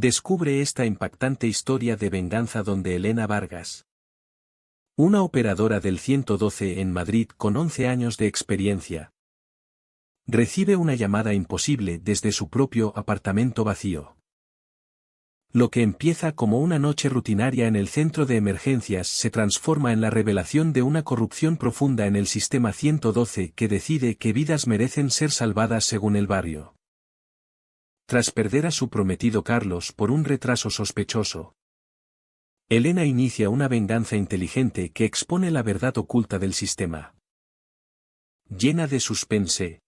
Descubre esta impactante historia de venganza donde Elena Vargas, una operadora del 112 en Madrid con 11 años de experiencia, recibe una llamada imposible desde su propio apartamento vacío. Lo que empieza como una noche rutinaria en el centro de emergencias se transforma en la revelación de una corrupción profunda en el sistema 112 que decide qué vidas merecen ser salvadas según el barrio. Tras perder a su prometido Carlos por un retraso sospechoso, Elena inicia una venganza inteligente que expone la verdad oculta del sistema. Llena de suspense,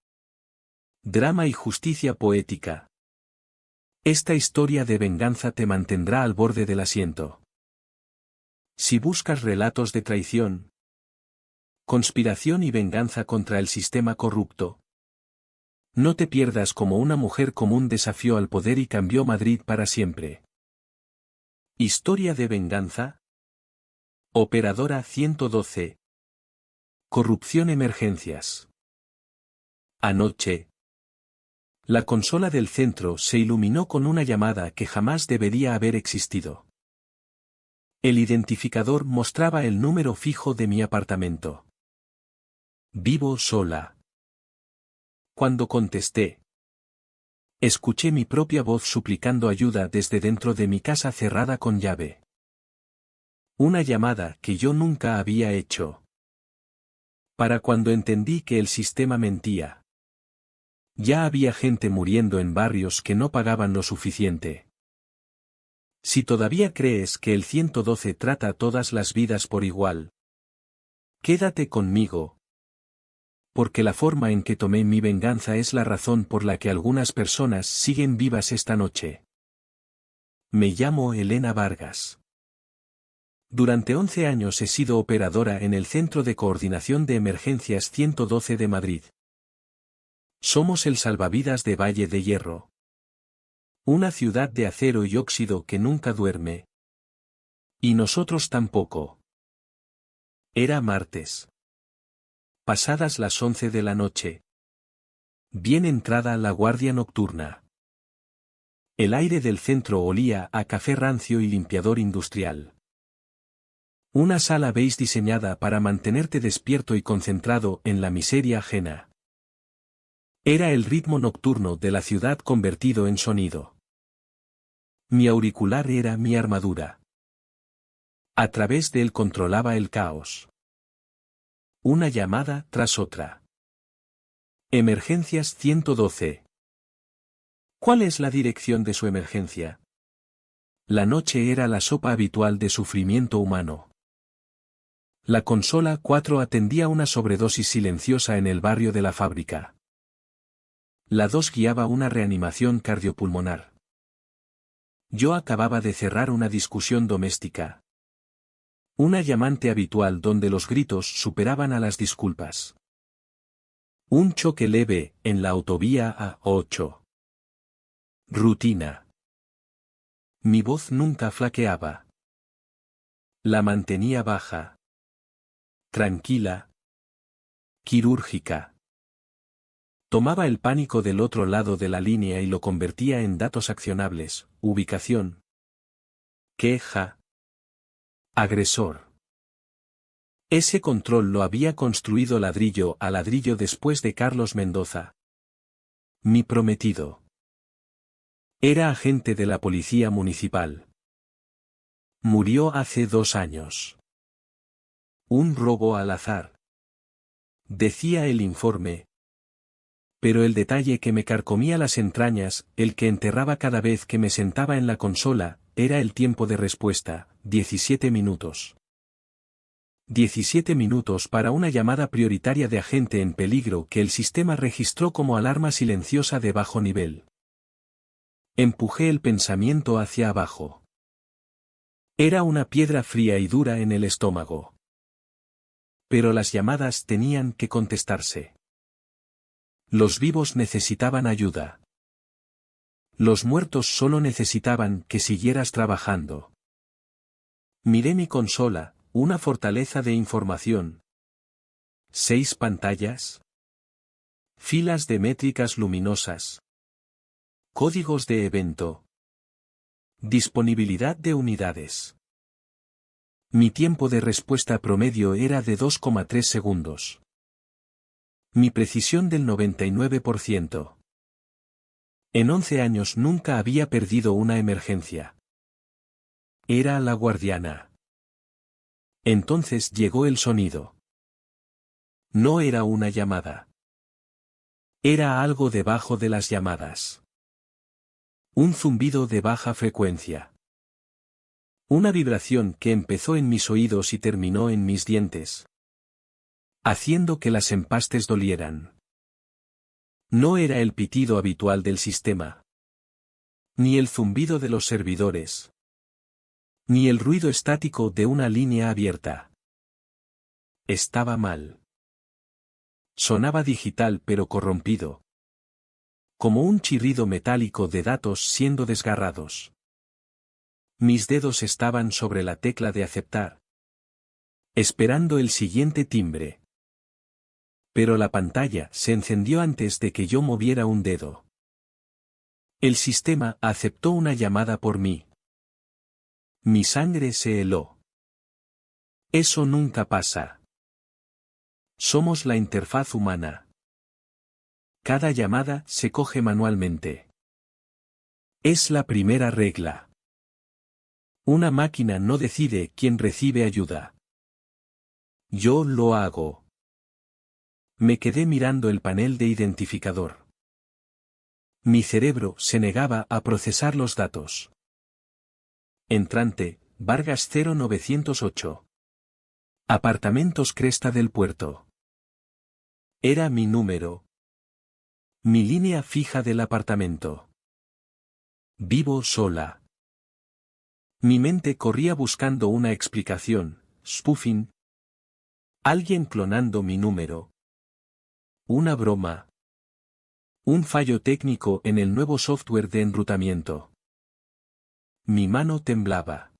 drama y justicia poética, esta historia de venganza te mantendrá al borde del asiento. Si buscas relatos de traición, conspiración y venganza contra el sistema corrupto, no te pierdas cómo una mujer común desafió al poder y cambió Madrid para siempre. Historia de venganza. Operadora 112. Corrupción emergencias. Anoche, la consola del centro se iluminó con una llamada que jamás debería haber existido. El identificador mostraba el número fijo de mi apartamento. Vivo sola. Cuando contesté, escuché mi propia voz suplicando ayuda desde dentro de mi casa cerrada con llave. Una llamada que yo nunca había hecho. Para cuando entendí que el sistema mentía. Ya había gente muriendo en barrios que no pagaban lo suficiente. Si todavía crees que el 112 trata a todas las vidas por igual, quédate conmigo. Porque la forma en que tomé mi venganza es la razón por la que algunas personas siguen vivas esta noche. Me llamo Elena Vargas. Durante 11 años he sido operadora en el Centro de Coordinación de Emergencias 112 de Madrid. Somos el salvavidas de Valle de Hierro. Una ciudad de acero y óxido que nunca duerme. Y nosotros tampoco. Era martes. Pasadas las 11 de la noche. Bien entrada la guardia nocturna. El aire del centro olía a café rancio y limpiador industrial. Una sala beige diseñada para mantenerte despierto y concentrado en la miseria ajena. Era el ritmo nocturno de la ciudad convertido en sonido. Mi auricular era mi armadura. A través de él controlaba el caos. Una llamada tras otra. Emergencias 112. ¿Cuál es la dirección de su emergencia? La noche era la sopa habitual de sufrimiento humano. La consola 4 atendía una sobredosis silenciosa en el barrio de la fábrica. La 2 guiaba una reanimación cardiopulmonar. Yo acababa de cerrar una discusión doméstica. Una llamante habitual donde los gritos superaban a las disculpas. Un choque leve en la autovía A8. Rutina. Mi voz nunca flaqueaba. La mantenía baja. Tranquila. Quirúrgica. Tomaba el pánico del otro lado de la línea y lo convertía en datos accionables, ubicación. Queja. Agresor. Ese control lo había construido ladrillo a ladrillo después de Carlos Mendoza. Mi prometido. Era agente de la policía municipal. Murió hace 2 años. Un robo al azar. Decía el informe. Pero el detalle que me carcomía las entrañas, el que enterraba cada vez que me sentaba en la consola, era el tiempo de respuesta, 17 minutos. 17 minutos para una llamada prioritaria de agente en peligro que el sistema registró como alarma silenciosa de bajo nivel. Empujé el pensamiento hacia abajo. Era una piedra fría y dura en el estómago. Pero las llamadas tenían que contestarse. Los vivos necesitaban ayuda. Los muertos solo necesitaban que siguieras trabajando. Miré mi consola, una fortaleza de información. 6 pantallas. Filas de métricas luminosas. Códigos de evento. Disponibilidad de unidades. Mi tiempo de respuesta promedio era de 2,3 segundos. Mi precisión del 99%. En 11 años nunca había perdido una emergencia. Era la guardiana. Entonces llegó el sonido. No era una llamada. Era algo debajo de las llamadas. Un zumbido de baja frecuencia. Una vibración que empezó en mis oídos y terminó en mis dientes, haciendo que las empastes dolieran. No era el pitido habitual del sistema, ni el zumbido de los servidores, ni el ruido estático de una línea abierta. Estaba mal. Sonaba digital pero corrompido, como un chirrido metálico de datos siendo desgarrados. Mis dedos estaban sobre la tecla de aceptar, esperando el siguiente timbre. Pero la pantalla se encendió antes de que yo moviera un dedo. El sistema aceptó una llamada por mí. Mi sangre se heló. Eso nunca pasa. Somos la interfaz humana. Cada llamada se coge manualmente. Es la primera regla. Una máquina no decide quién recibe ayuda. Yo lo hago. Me quedé mirando el panel de identificador. Mi cerebro se negaba a procesar los datos. Entrante, Vargas 0908. Apartamentos Cresta del Puerto. Era mi número. Mi línea fija del apartamento. Vivo sola. Mi mente corría buscando una explicación, spoofing. Alguien clonando mi número. Una broma. Un fallo técnico en el nuevo software de enrutamiento. Mi mano temblaba.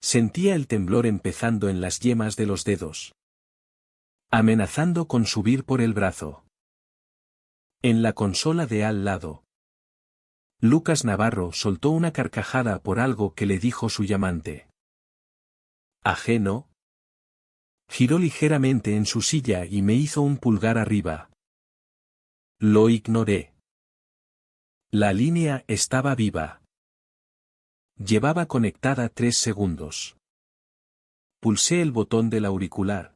Sentía el temblor empezando en las yemas de los dedos, amenazando con subir por el brazo. En la consola de al lado, Lucas Navarro soltó una carcajada por algo que le dijo su llamante. ¿Ajeno? Giró ligeramente en su silla y me hizo un pulgar arriba. Lo ignoré. La línea estaba viva. Llevaba conectada 3 segundos. Pulsé el botón del auricular.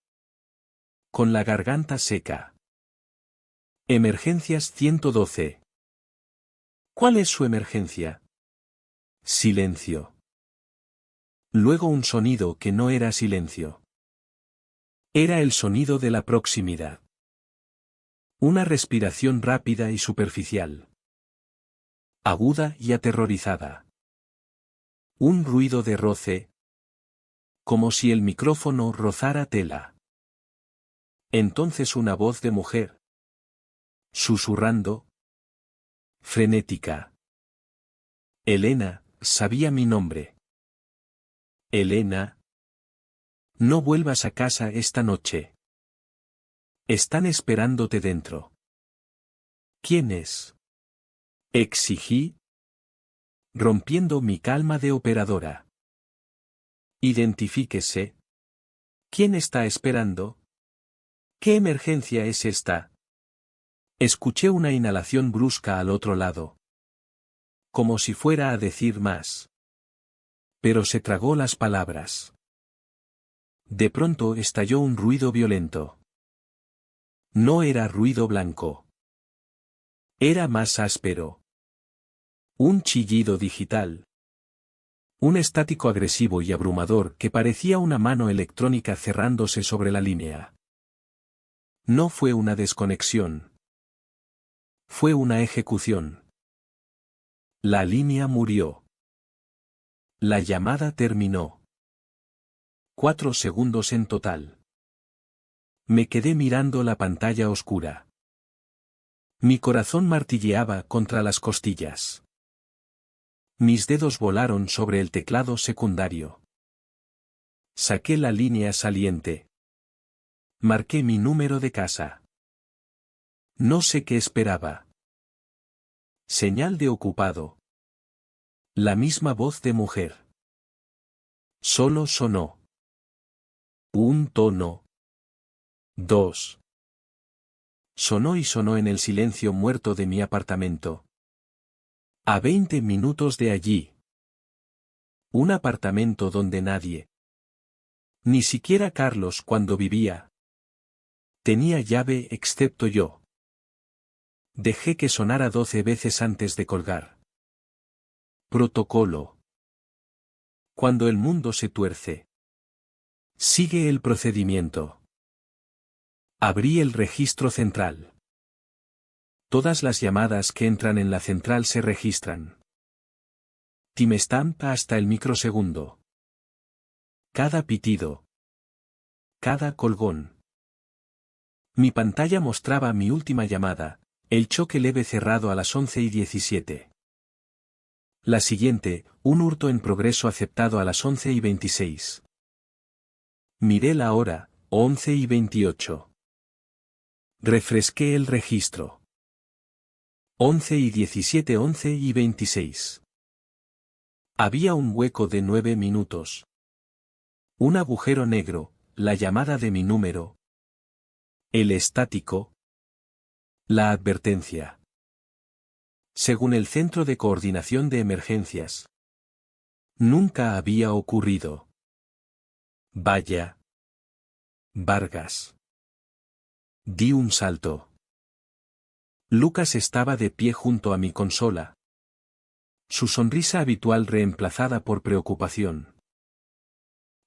Con la garganta seca. Emergencias 112. ¿Cuál es su emergencia? Silencio. Luego un sonido que no era silencio. Era el sonido de la proximidad. Una respiración rápida y superficial. Aguda y aterrorizada. Un ruido de roce. Como si el micrófono rozara tela. Entonces una voz de mujer. Susurrando. Frenética. Elena, sabía mi nombre. Elena. No vuelvas a casa esta noche. Están esperándote dentro. ¿Quién es? Exigí, rompiendo mi calma de operadora. Identifíquese. ¿Quién está esperando? ¿Qué emergencia es esta? Escuché una inhalación brusca al otro lado. Como si fuera a decir más. Pero se tragó las palabras. De pronto estalló un ruido violento. No era ruido blanco. Era más áspero. Un chillido digital. Un estático agresivo y abrumador que parecía una mano electrónica cerrándose sobre la línea. No fue una desconexión. Fue una ejecución. La línea murió. La llamada terminó. 4 segundos en total. Me quedé mirando la pantalla oscura. Mi corazón martilleaba contra las costillas. Mis dedos volaron sobre el teclado secundario. Saqué la línea saliente. Marqué mi número de casa. No sé qué esperaba. Señal de ocupado. La misma voz de mujer. Solo sonó. Un tono. 2. Sonó y sonó en el silencio muerto de mi apartamento. A 20 minutos de allí. Un apartamento donde nadie. Ni siquiera Carlos cuando vivía. Tenía llave excepto yo. Dejé que sonara 12 veces antes de colgar. Protocolo. Cuando el mundo se tuerce. Sigue el procedimiento. Abrí el registro central. Todas las llamadas que entran en la central se registran. Timestamp hasta el microsegundo. Cada pitido. Cada colgón. Mi pantalla mostraba mi última llamada, el choque leve cerrado a las 11:17. La siguiente, un hurto en progreso aceptado a las 11:26. Miré la hora, 11:28. Refresqué el registro. 11:17, 11:26. Había un hueco de 9 minutos. Un agujero negro, la llamada de mi número. El estático. La advertencia. Según el Centro de Coordinación de Emergencias. Nunca había ocurrido. Vaya. Vargas. Di un salto. Lucas estaba de pie junto a mi consola. Su sonrisa habitual reemplazada por preocupación.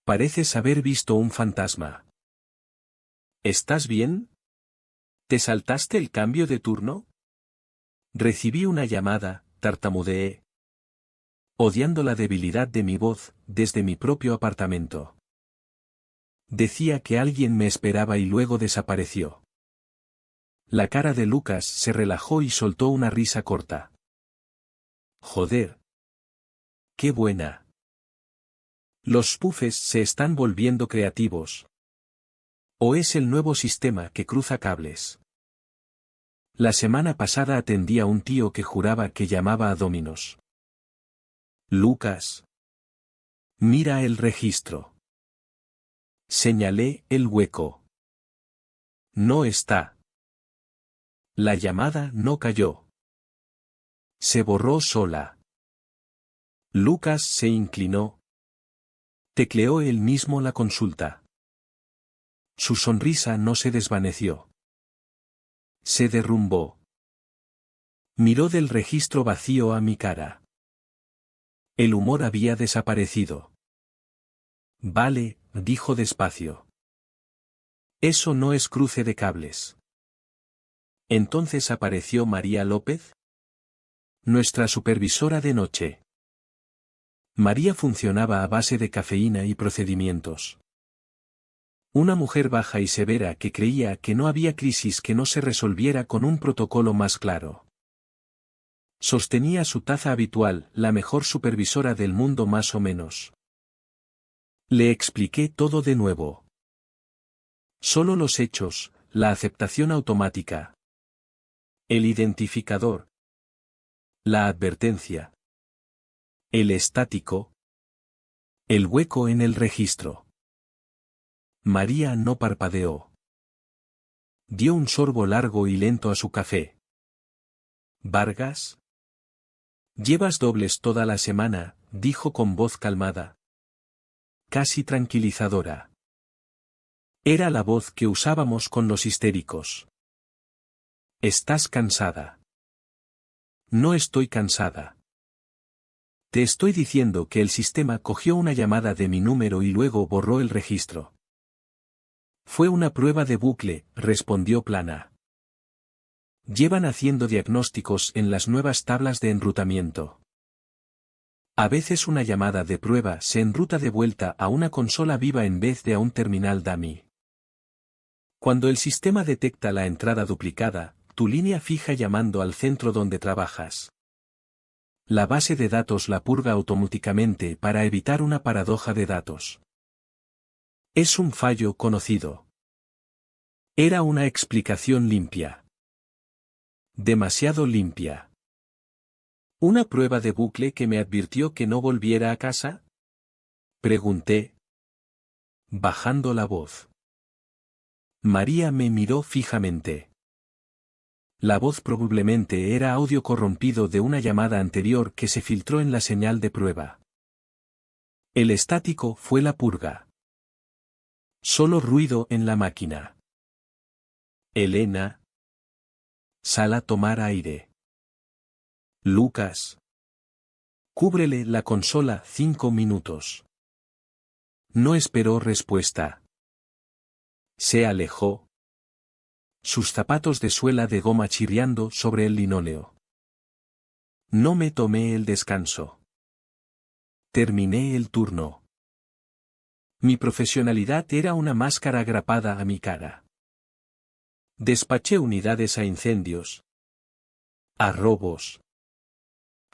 Pareces haber visto un fantasma. ¿Estás bien? ¿Te saltaste el cambio de turno? Recibí una llamada, tartamudeé. Odiando la debilidad de mi voz, desde mi propio apartamento. Decía que alguien me esperaba y luego desapareció. La cara de Lucas se relajó y soltó una risa corta. Joder. ¡Qué buena! Los puffes se están volviendo creativos. ¿O es el nuevo sistema que cruza cables? La semana pasada atendí a un tío que juraba que llamaba a Domino's. Lucas. Mira el registro. Señalé el hueco. No está. La llamada no cayó. Se borró sola. Lucas se inclinó. Tecleó él mismo la consulta. Su sonrisa no se desvaneció. Se derrumbó. Miró del registro vacío a mi cara. El humor había desaparecido. Vale, dijo despacio. Eso no es cruce de cables. Entonces apareció María López, nuestra supervisora de noche. María funcionaba a base de cafeína y procedimientos. Una mujer baja y severa que creía que no había crisis que no se resolviera con un protocolo más claro. Sostenía su taza habitual, la mejor supervisora del mundo más o menos. Le expliqué todo de nuevo. Solo los hechos, la aceptación automática. El identificador. La advertencia. El estático. El hueco en el registro. María no parpadeó. Dio un sorbo largo y lento a su café. ¿Vargas? Llevas dobles toda la semana, dijo con voz calmada. Casi tranquilizadora. Era la voz que usábamos con los histéricos. ¿Estás cansada? No estoy cansada. Te estoy diciendo que el sistema cogió una llamada de mi número y luego borró el registro. Fue una prueba de bucle, respondió Plana. Llevan haciendo diagnósticos en las nuevas tablas de enrutamiento. A veces una llamada de prueba se enruta de vuelta a una consola viva en vez de a un terminal dummy. Cuando el sistema detecta la entrada duplicada, tu línea fija llamando al centro donde trabajas. La base de datos la purga automáticamente para evitar una paradoja de datos. Es un fallo conocido. Era una explicación limpia. Demasiado limpia. ¿Una prueba de bucle que me advirtió que no volviera a casa? Pregunté, bajando la voz. María me miró fijamente. La voz probablemente era audio corrompido de una llamada anterior que se filtró en la señal de prueba. El estático fue la purga. Solo ruido en la máquina. Elena. Sal a tomar aire. Lucas. Cúbrele la consola 5 minutos. No esperó respuesta. Se alejó. Sus zapatos de suela de goma chirriando sobre el linóleo. No me tomé el descanso. Terminé el turno. Mi profesionalidad era una máscara grapada a mi cara. Despaché unidades a incendios, a robos,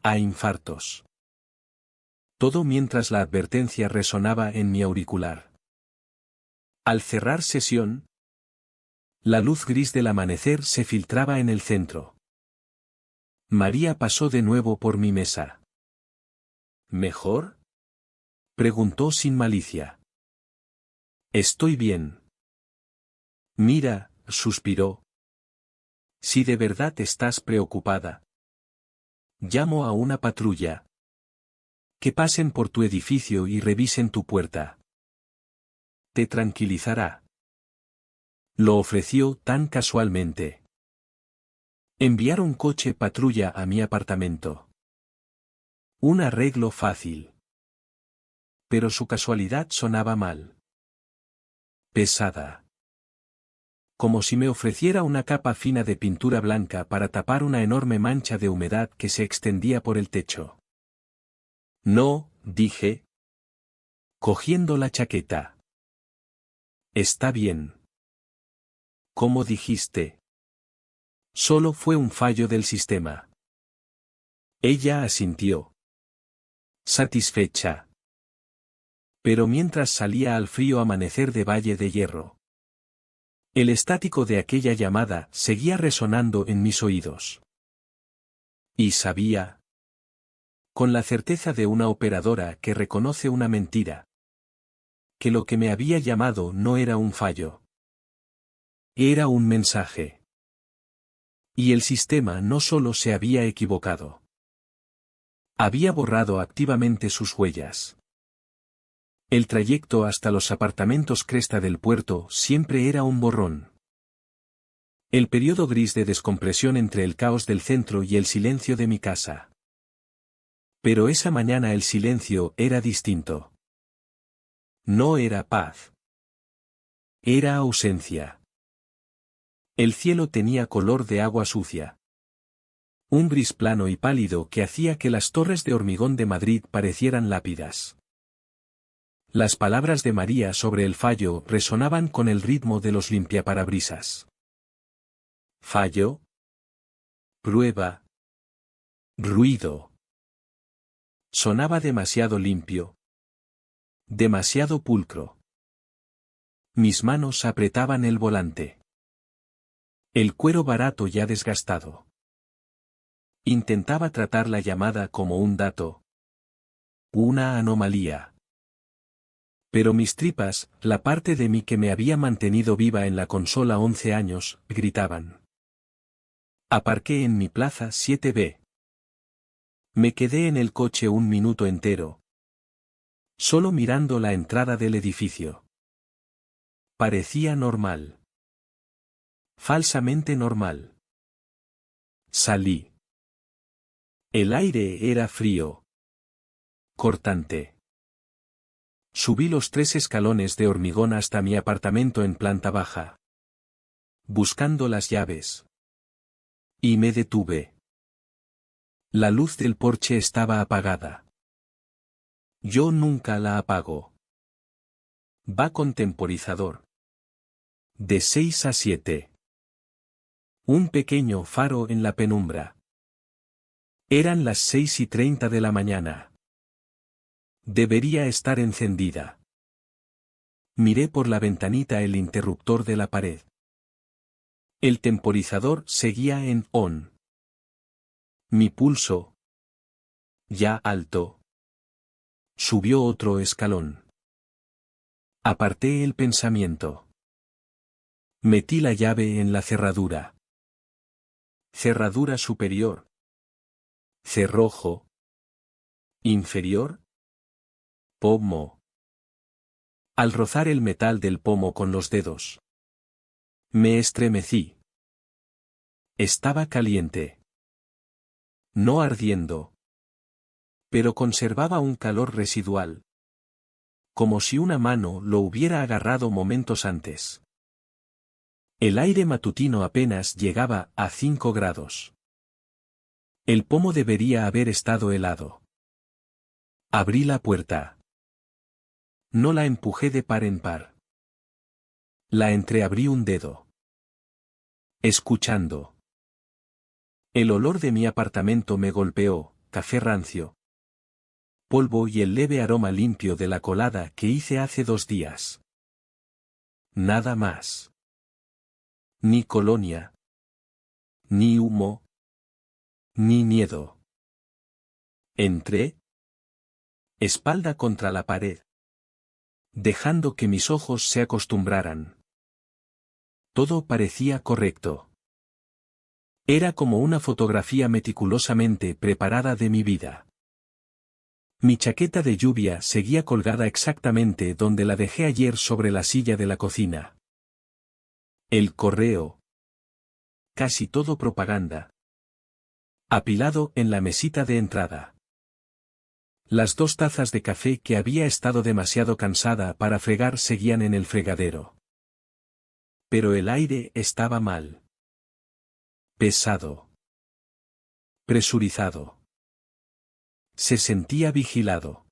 a infartos. Todo mientras la advertencia resonaba en mi auricular. Al cerrar sesión, la luz gris del amanecer se filtraba en el centro. María pasó de nuevo por mi mesa. ¿Mejor? Preguntó sin malicia. Estoy bien. Mira, suspiró. Si de verdad estás preocupada. Llamo a una patrulla. Que pasen por tu edificio y revisen tu puerta. Te tranquilizará. Lo ofreció tan casualmente. Enviaron coche patrulla a mi apartamento. Un arreglo fácil. Pero su casualidad sonaba mal. Pesada. Como si me ofreciera una capa fina de pintura blanca para tapar una enorme mancha de humedad que se extendía por el techo. No, dije. Cogiendo la chaqueta. Está bien. ¿Cómo dijiste? Solo fue un fallo del sistema. Ella asintió. Satisfecha. Pero mientras salía al frío amanecer de Valle de Hierro. El estático de aquella llamada seguía resonando en mis oídos. Y sabía. Con la certeza de una operadora que reconoce una mentira. Que lo que me había llamado no era un fallo. Era un mensaje. Y el sistema no solo se había equivocado. Había borrado activamente sus huellas. El trayecto hasta los apartamentos Cresta del Puerto siempre era un borrón. El periodo gris de descompresión entre el caos del centro y el silencio de mi casa. Pero esa mañana el silencio era distinto. No era paz. Era ausencia. El cielo tenía color de agua sucia. Un gris plano y pálido que hacía que las torres de hormigón de Madrid parecieran lápidas. Las palabras de María sobre el fallo resonaban con el ritmo de los limpiaparabrisas. Fallo. Prueba. Ruido. Sonaba demasiado limpio. Demasiado pulcro. Mis manos apretaban el volante. El cuero barato ya desgastado. Intentaba tratar la llamada como un dato. Una anomalía. Pero mis tripas, la parte de mí que me había mantenido viva en la consola 11 años, gritaban. Aparqué en mi plaza 7B. Me quedé en el coche un minuto entero. Solo mirando la entrada del edificio. Parecía normal. Falsamente normal. Salí. El aire era frío. Cortante. Subí los 3 escalones de hormigón hasta mi apartamento en planta baja. Buscando las llaves. Y me detuve. La luz del porche estaba apagada. Yo nunca la apago. Va con temporizador. De 6 a 7. Un pequeño faro en la penumbra. Eran las 6:30 de la mañana. Debería estar encendida. Miré por la ventanita el interruptor de la pared. El temporizador seguía en on. Mi pulso, Ya alto. Subió otro escalón. Aparté el pensamiento. Metí la llave en la cerradura. Cerradura superior. Cerrojo. Inferior. Pomo. Al rozar el metal del pomo con los dedos, me estremecí. Estaba caliente. No ardiendo. Pero conservaba un calor residual. Como si una mano lo hubiera agarrado momentos antes. El aire matutino apenas llegaba a 5 grados. El pomo debería haber estado helado. Abrí la puerta. No la empujé de par en par. La entreabrí un dedo. Escuchando. El olor de mi apartamento me golpeó, café rancio. Polvo y el leve aroma limpio de la colada que hice hace 2 días. Nada más. Ni colonia. Ni humo. Ni miedo. Entré. Espalda contra la pared. Dejando que mis ojos se acostumbraran. Todo parecía correcto. Era como una fotografía meticulosamente preparada de mi vida. Mi chaqueta de lluvia seguía colgada exactamente donde la dejé ayer sobre la silla de la cocina. El correo. Casi todo propaganda. Apilado en la mesita de entrada. Las 2 tazas de café que había estado demasiado cansada para fregar seguían en el fregadero. Pero el aire estaba mal. Pesado. Presurizado. Se sentía vigilado.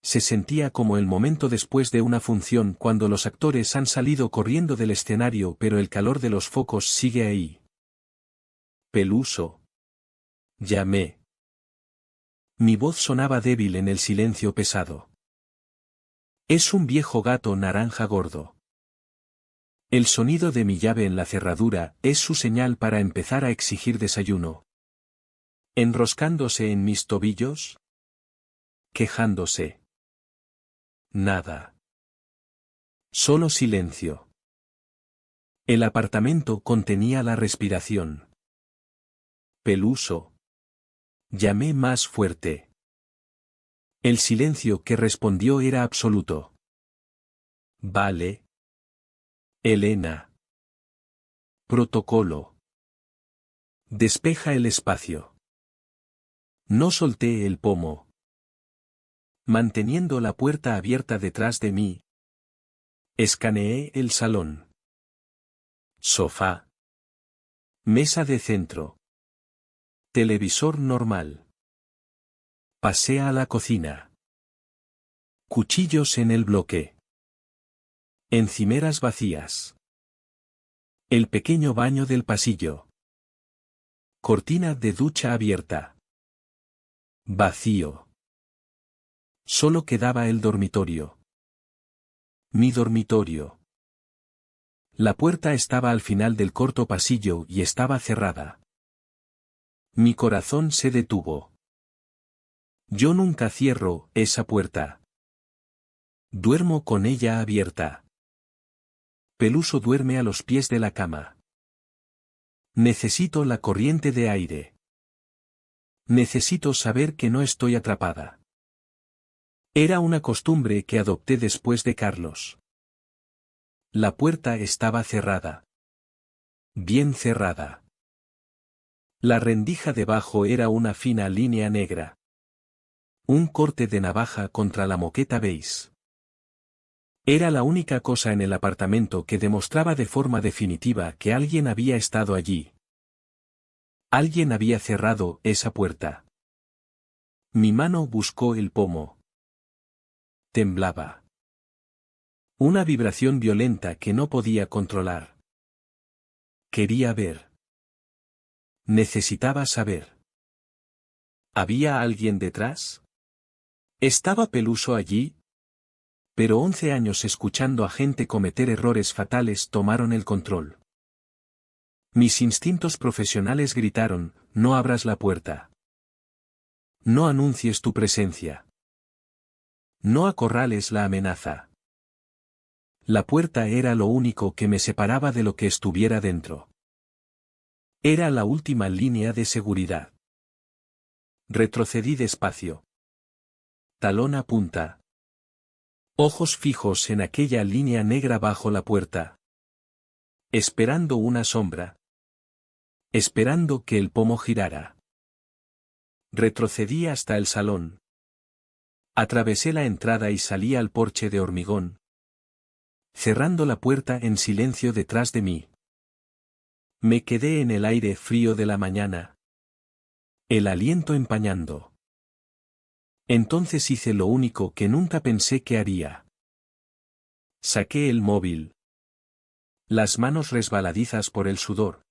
Se sentía como el momento después de una función cuando los actores han salido corriendo del escenario pero el calor de los focos sigue ahí. Peluso. Llamé. Mi voz sonaba débil en el silencio pesado. Es un viejo gato naranja gordo. El sonido de mi llave en la cerradura es su señal para empezar a exigir desayuno. Enroscándose en mis tobillos. Quejándose. Nada. Solo silencio. El apartamento contenía la respiración. Peluso. Llamé más fuerte. El silencio que respondió era absoluto. Vale. Elena. Protocolo. Despeja el espacio. No solté el pomo. Manteniendo la puerta abierta detrás de mí. Escaneé el salón. Sofá. Mesa de centro. Televisor normal. Pasé a la cocina. Cuchillos en el bloque. Encimeras vacías. El pequeño baño del pasillo. Cortina de ducha abierta. Vacío. Solo quedaba el dormitorio. Mi dormitorio. La puerta estaba al final del corto pasillo y estaba cerrada. Mi corazón se detuvo. Yo nunca cierro esa puerta. Duermo con ella abierta. Peluso duerme a los pies de la cama. Necesito la corriente de aire. Necesito saber que no estoy atrapada. Era una costumbre que adopté después de Carlos. La puerta estaba cerrada. Bien cerrada. La rendija debajo era una fina línea negra. Un corte de navaja contra la moqueta beige. Era la única cosa en el apartamento que demostraba de forma definitiva que alguien había estado allí. Alguien había cerrado esa puerta. Mi mano buscó el pomo. Temblaba. Una vibración violenta que no podía controlar. Quería ver. Necesitaba saber. ¿Había alguien detrás? ¿Estaba Peluso allí? Pero 11 años escuchando a gente cometer errores fatales tomaron el control. Mis instintos profesionales gritaron, no abras la puerta. No anuncies tu presencia. No acorrales la amenaza. La puerta era lo único que me separaba de lo que estuviera dentro. Era la última línea de seguridad. Retrocedí despacio. Talón a punta. Ojos fijos en aquella línea negra bajo la puerta. Esperando una sombra. Esperando que el pomo girara. Retrocedí hasta el salón. Atravesé la entrada y salí al porche de hormigón, cerrando la puerta en silencio detrás de mí. Me quedé en el aire frío de la mañana. El aliento empañando. Entonces hice lo único que nunca pensé que haría. Saqué el móvil. Las manos resbaladizas por el sudor.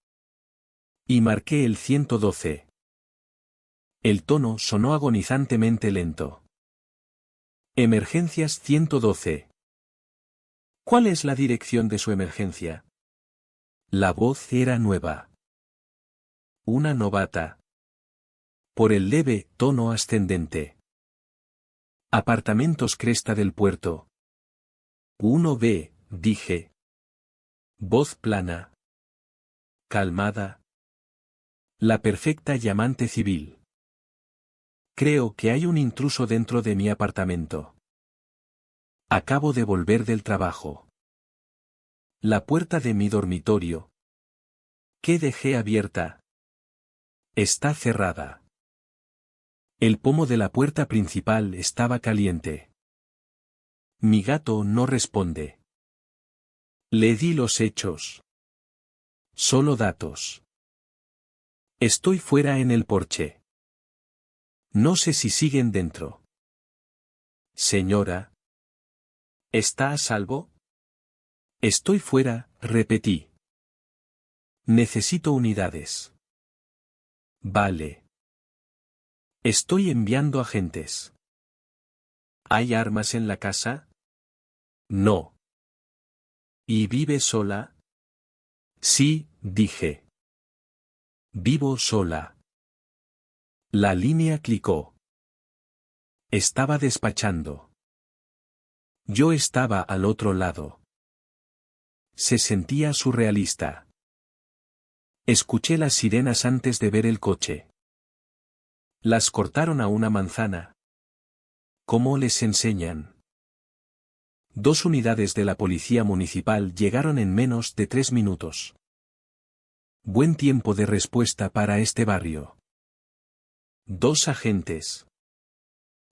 Y marqué el 112. El tono sonó agonizantemente lento. Emergencias 112. ¿Cuál es la dirección de su emergencia? La voz era nueva. Una novata. Por el leve tono ascendente. Apartamentos Cresta del Puerto. 1B, dije. Voz plana. Calmada. La perfecta llamante civil. Creo que hay un intruso dentro de mi apartamento. Acabo de volver del trabajo. La puerta de mi dormitorio, que dejé abierta, está cerrada. El pomo de la puerta principal estaba caliente. Mi gato no responde. Le di los hechos. Solo datos. Estoy fuera en el porche. No sé si siguen dentro. Señora. ¿Está a salvo? Estoy fuera, repetí. Necesito unidades. Vale. Estoy enviando agentes. ¿Hay armas en la casa? No. ¿Y vive sola? Sí, dije. Vivo sola. La línea clicó. Estaba despachando. Yo estaba al otro lado. Se sentía surrealista. Escuché las sirenas antes de ver el coche. Las cortaron a una manzana. ¿Cómo les enseñan? 2 unidades de la policía municipal llegaron en menos de 3 minutos. Buen tiempo de respuesta para este barrio. 2 agentes.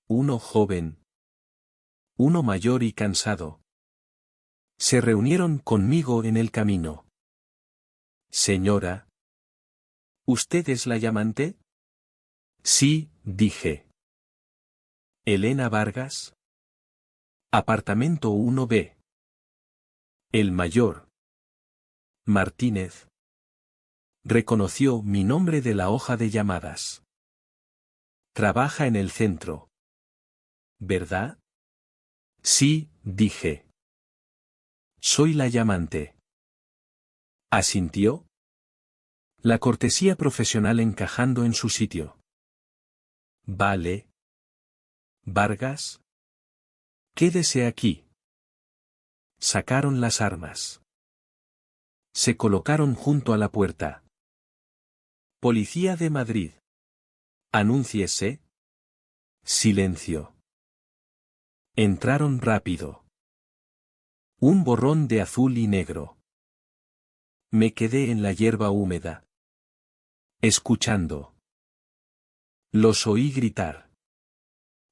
Uno joven. Uno mayor y cansado. Se reunieron conmigo en el camino. Señora. ¿Usted es la llamante? Sí, dije. Elena Vargas. Apartamento 1B. El mayor. Martínez. Reconoció mi nombre de la hoja de llamadas. Trabaja en el centro. ¿Verdad? Sí, dije. Soy la llamante. ¿Asintió? La cortesía profesional encajando en su sitio. Vale. Vargas. Quédese aquí. Sacaron las armas. Se colocaron junto a la puerta. Policía de Madrid. Anúnciese. Silencio. Entraron rápido. Un borrón de azul y negro. Me quedé en la hierba húmeda. Escuchando. Los oí gritar.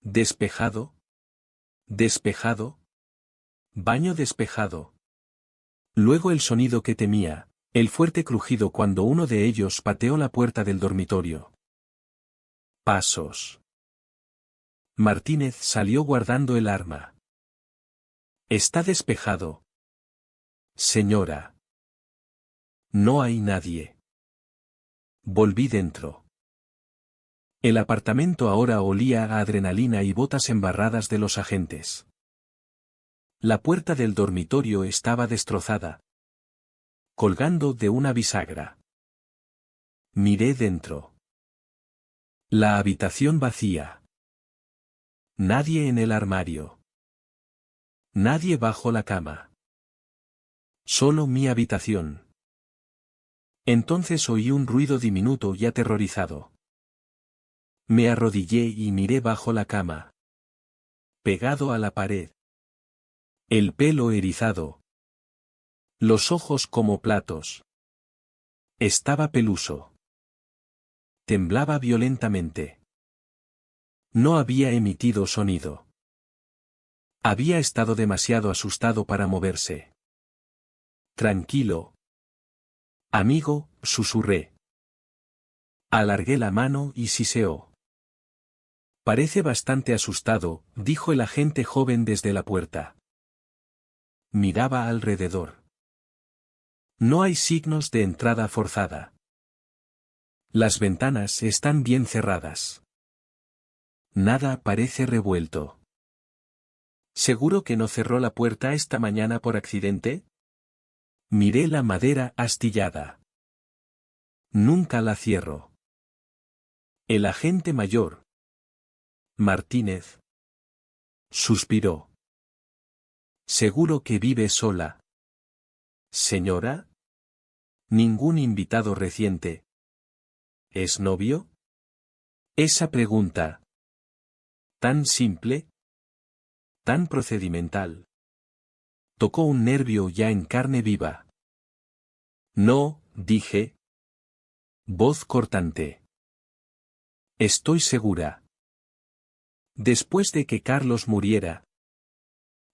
Despejado. Despejado. Baño despejado. Luego el sonido que temía, el fuerte crujido cuando uno de ellos pateó la puerta del dormitorio. Pasos. Martínez salió guardando el arma. Está despejado. Señora. No hay nadie. Volví dentro. El apartamento ahora olía a adrenalina y botas embarradas de los agentes. La puerta del dormitorio estaba destrozada, colgando de una bisagra. Miré dentro. La habitación vacía. Nadie en el armario. Nadie bajo la cama. Solo mi habitación. Entonces oí un ruido diminuto y aterrorizado. Me arrodillé y miré bajo la cama. Pegado a la pared. El pelo erizado. Los ojos como platos. Estaba peluso. Temblaba violentamente. No había emitido sonido. Había estado demasiado asustado para moverse. Tranquilo. Amigo, susurré. Alargué la mano y siseó. Parece bastante asustado, dijo el agente joven desde la puerta. Miraba alrededor. No hay signos de entrada forzada. Las ventanas están bien cerradas. Nada parece revuelto. ¿Seguro que no cerró la puerta esta mañana por accidente? Miré la madera astillada. Nunca la cierro. El agente mayor. Martínez. Suspiró. Seguro que vive sola. ¿Señora? Ningún invitado reciente. ¿Es novio? Esa pregunta. Tan simple. Tan procedimental. Tocó un nervio ya en carne viva. No, dije. Voz cortante. Estoy segura. Después de que Carlos muriera,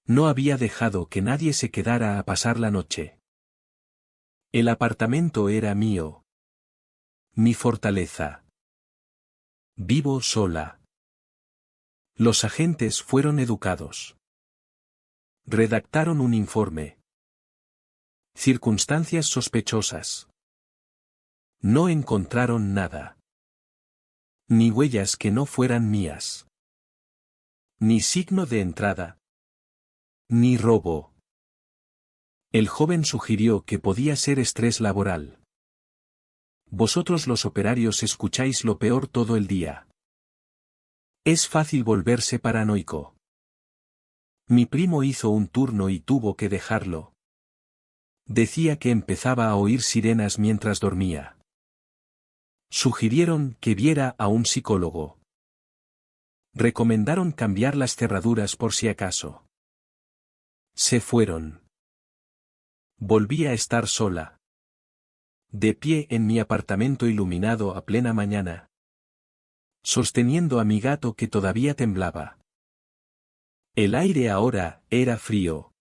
no había dejado que nadie se quedara a pasar la noche. El apartamento era mío. Mi fortaleza. Vivo sola. Los agentes fueron educados. Redactaron un informe. Circunstancias sospechosas. No encontraron nada. Ni huellas que no fueran mías. Ni signo de entrada. Ni robo. El joven sugirió que podía ser estrés laboral. Vosotros los operarios escucháis lo peor todo el día. Es fácil volverse paranoico. Mi primo hizo un turno y tuvo que dejarlo. Decía que empezaba a oír sirenas mientras dormía. Sugirieron que viera a un psicólogo. Recomendaron cambiar las cerraduras por si acaso. Se fueron. Volví a estar sola. De pie en mi apartamento iluminado a plena mañana. Sosteniendo a mi gato que todavía temblaba. El aire ahora era frío.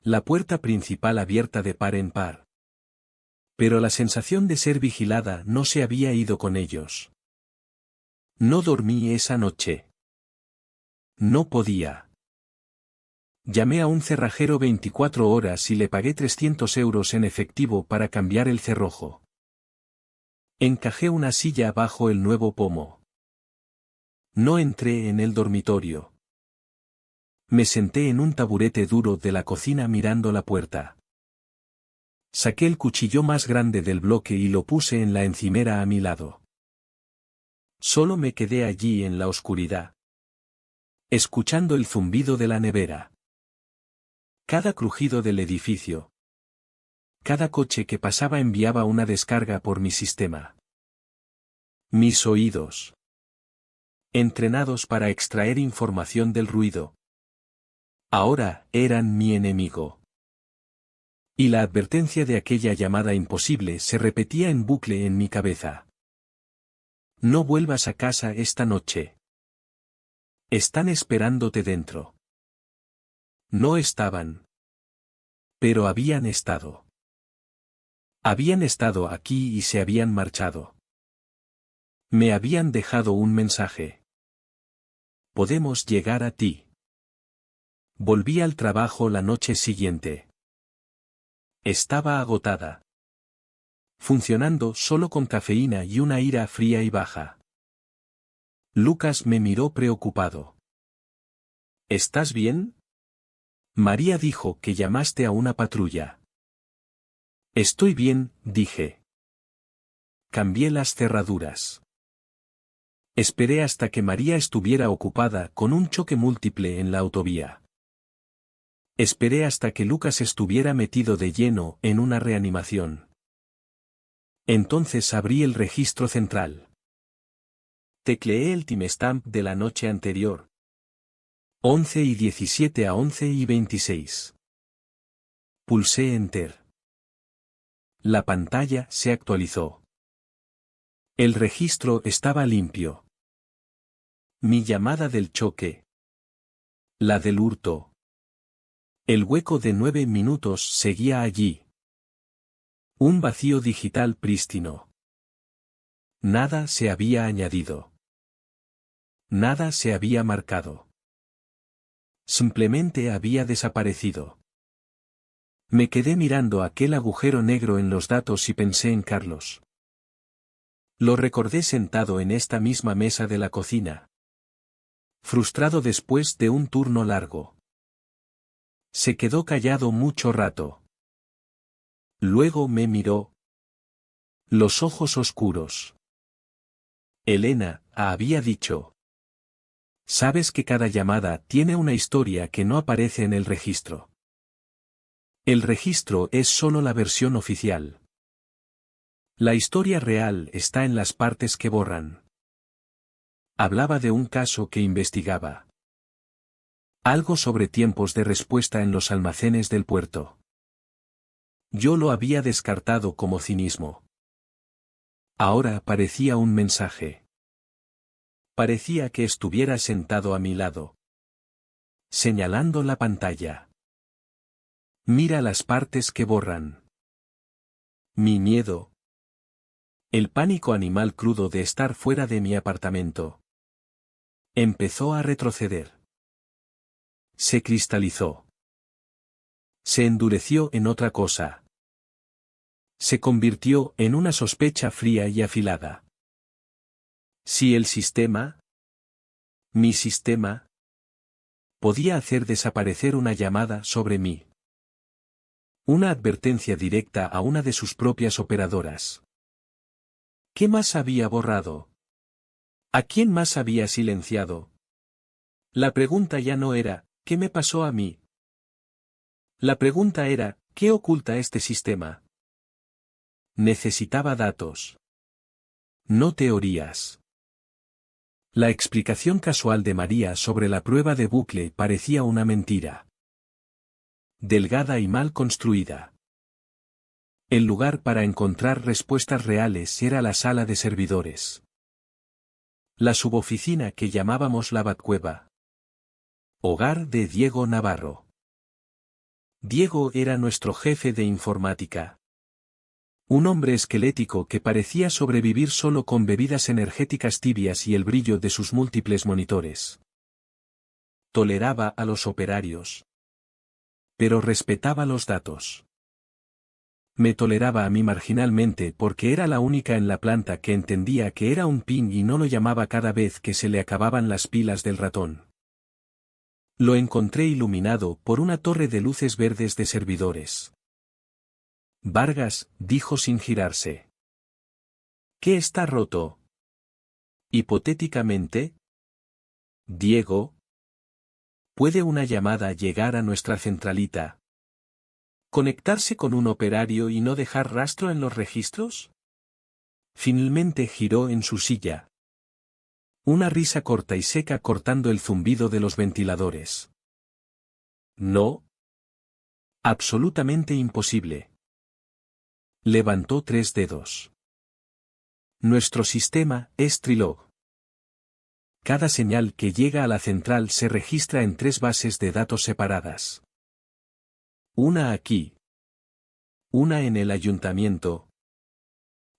La puerta principal abierta de par en par. Pero la sensación de ser vigilada no se había ido con ellos. No dormí esa noche. No podía. Llamé a un cerrajero 24 horas y le pagué 300 euros en efectivo para cambiar el cerrojo. Encajé una silla bajo el nuevo pomo. No entré en el dormitorio. Me senté en un taburete duro de la cocina mirando la puerta. Saqué el cuchillo más grande del bloque y lo puse en la encimera a mi lado. Solo me quedé allí en la oscuridad. Escuchando el zumbido de la nevera. Cada crujido del edificio. Cada coche que pasaba enviaba una descarga por mi sistema. Mis oídos. Entrenados para extraer información del ruido. Ahora eran mi enemigo. Y la advertencia de aquella llamada imposible se repetía en bucle en mi cabeza. No vuelvas a casa esta noche. Están esperándote dentro. No estaban. Pero habían estado. Habían estado aquí y se habían marchado. Me habían dejado un mensaje. Podemos llegar a ti. Volví al trabajo la noche siguiente. Estaba agotada. Funcionando solo con cafeína y una ira fría y baja. Lucas me miró preocupado. ¿Estás bien? María dijo que llamaste a una patrulla. Estoy bien, dije. Cambié las cerraduras. Esperé hasta que María estuviera ocupada con un choque múltiple en la autovía. Esperé hasta que Lucas estuviera metido de lleno en una reanimación. Entonces abrí el registro central. Tecleé el timestamp de la noche anterior. 11:17 a 11:26. Pulsé Enter. La pantalla se actualizó. El registro estaba limpio. Mi llamada del choque. La del hurto. El hueco de 9 minutos seguía allí. Un vacío digital prístino. Nada se había añadido. Nada se había marcado. Simplemente había desaparecido. Me quedé mirando aquel agujero negro en los datos y pensé en Carlos. Lo recordé sentado en esta misma mesa de la cocina. Frustrado después de un turno largo. Se quedó callado mucho rato. Luego me miró. Los ojos oscuros. Elena, había dicho. Sabes que cada llamada tiene una historia que no aparece en el registro. El registro es solo la versión oficial. La historia real está en las partes que borran. Hablaba de un caso que investigaba. Algo sobre tiempos de respuesta en los almacenes del puerto. Yo lo había descartado como cinismo. Ahora parecía un mensaje. Parecía que estuviera sentado a mi lado. Señalando la pantalla. Mira las partes que borran. Mi miedo. El pánico animal crudo de estar fuera de mi apartamento. Empezó a retroceder. Se cristalizó. Se endureció en otra cosa. Se convirtió en una sospecha fría y afilada. Si el sistema, mi sistema, podía hacer desaparecer una llamada sobre mí. Una advertencia directa a una de sus propias operadoras. ¿Qué más había borrado? ¿A quién más había silenciado? La pregunta ya no era, ¿qué me pasó a mí? La pregunta era, ¿qué oculta este sistema? Necesitaba datos. No teorías. La explicación casual de María sobre la prueba de bucle parecía una mentira. Delgada y mal construida. El lugar para encontrar respuestas reales era la sala de servidores. La suboficina que llamábamos la Batcueva. Hogar de Diego Navarro. Diego era nuestro jefe de informática. Un hombre esquelético que parecía sobrevivir solo con bebidas energéticas tibias y el brillo de sus múltiples monitores. Toleraba a los operarios. Pero respetaba los datos. Me toleraba a mí marginalmente porque era la única en la planta que entendía que era un pin y no lo llamaba cada vez que se le acababan las pilas del ratón. Lo encontré iluminado por una torre de luces verdes de servidores. Vargas, dijo sin girarse. ¿Qué está roto? Hipotéticamente. Diego. ¿Puede una llamada llegar a nuestra centralita? ¿Conectarse con un operario y no dejar rastro en los registros? Finalmente giró en su silla. Una risa corta y seca cortando el zumbido de los ventiladores. No. Absolutamente imposible. Levantó 3 dedos. Nuestro sistema es Trilog. Cada señal que llega a la central se registra en 3 bases de datos separadas. Una aquí. Una en el ayuntamiento.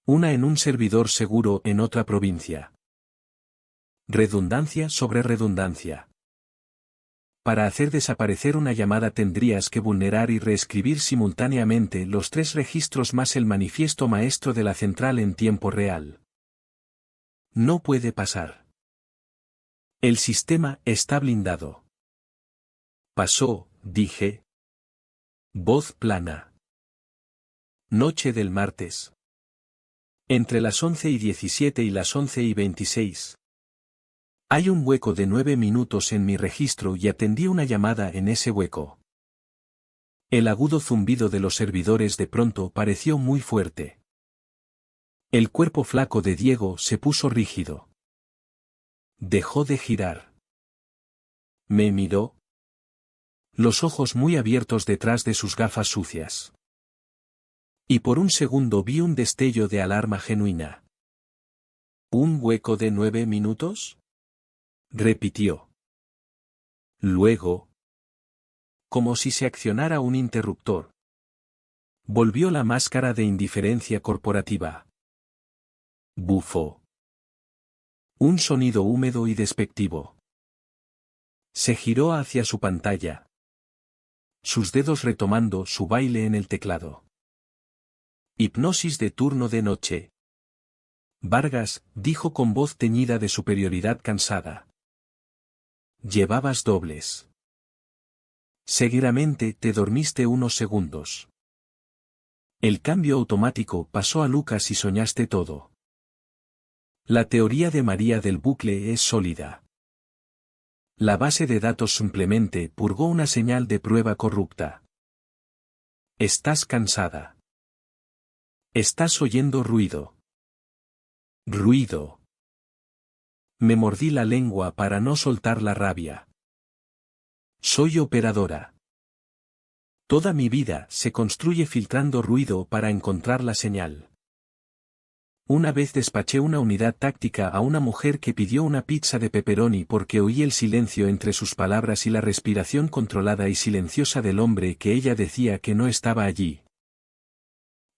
Una en un servidor seguro en otra provincia. Redundancia sobre redundancia. Para hacer desaparecer una llamada tendrías que vulnerar y reescribir simultáneamente los 3 registros más el manifiesto maestro de la central en tiempo real. No puede pasar. El sistema está blindado. Pasó, dije. Voz plana. Noche del martes. Entre las 11:17 y las 11:26. Hay un hueco de 9 minutos en mi registro y atendí una llamada en ese hueco. El agudo zumbido de los servidores de pronto pareció muy fuerte. El cuerpo flaco de Diego se puso rígido. Dejó de girar. Me miró. Los ojos muy abiertos detrás de sus gafas sucias. Y por un segundo vi un destello de alarma genuina. ¿Un hueco de 9 minutos? Repitió. Luego, como si se accionara un interruptor, volvió la máscara de indiferencia corporativa. Bufó. Un sonido húmedo y despectivo. Se giró hacia su pantalla. Sus dedos retomando su baile en el teclado. Hipnosis de turno de noche. Vargas, dijo con voz teñida de superioridad cansada. Llevabas dobles. Seguidamente te dormiste unos segundos. El cambio automático pasó a Lucas y soñaste todo. La teoría de María del bucle es sólida. La base de datos simplemente purgó una señal de prueba corrupta. Estás cansada. Estás oyendo ruido. Ruido. Me mordí la lengua para no soltar la rabia. Soy operadora. Toda mi vida se construye filtrando ruido para encontrar la señal. Una vez despaché una unidad táctica a una mujer que pidió una pizza de pepperoni porque oí el silencio entre sus palabras y la respiración controlada y silenciosa del hombre que ella decía que no estaba allí.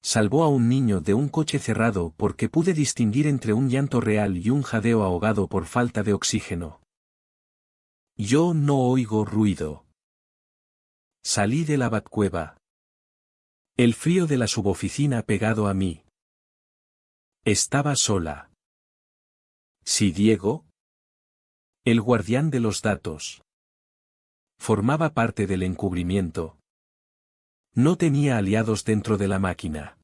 Salvó a un niño de un coche cerrado porque pude distinguir entre un llanto real y un jadeo ahogado por falta de oxígeno. Yo no oigo ruido. Salí de la Batcueva. El frío de la suboficina pegado a mí. Estaba sola. Sí, Diego. El guardián de los datos. Formaba parte del encubrimiento. No tenía aliados dentro de la máquina.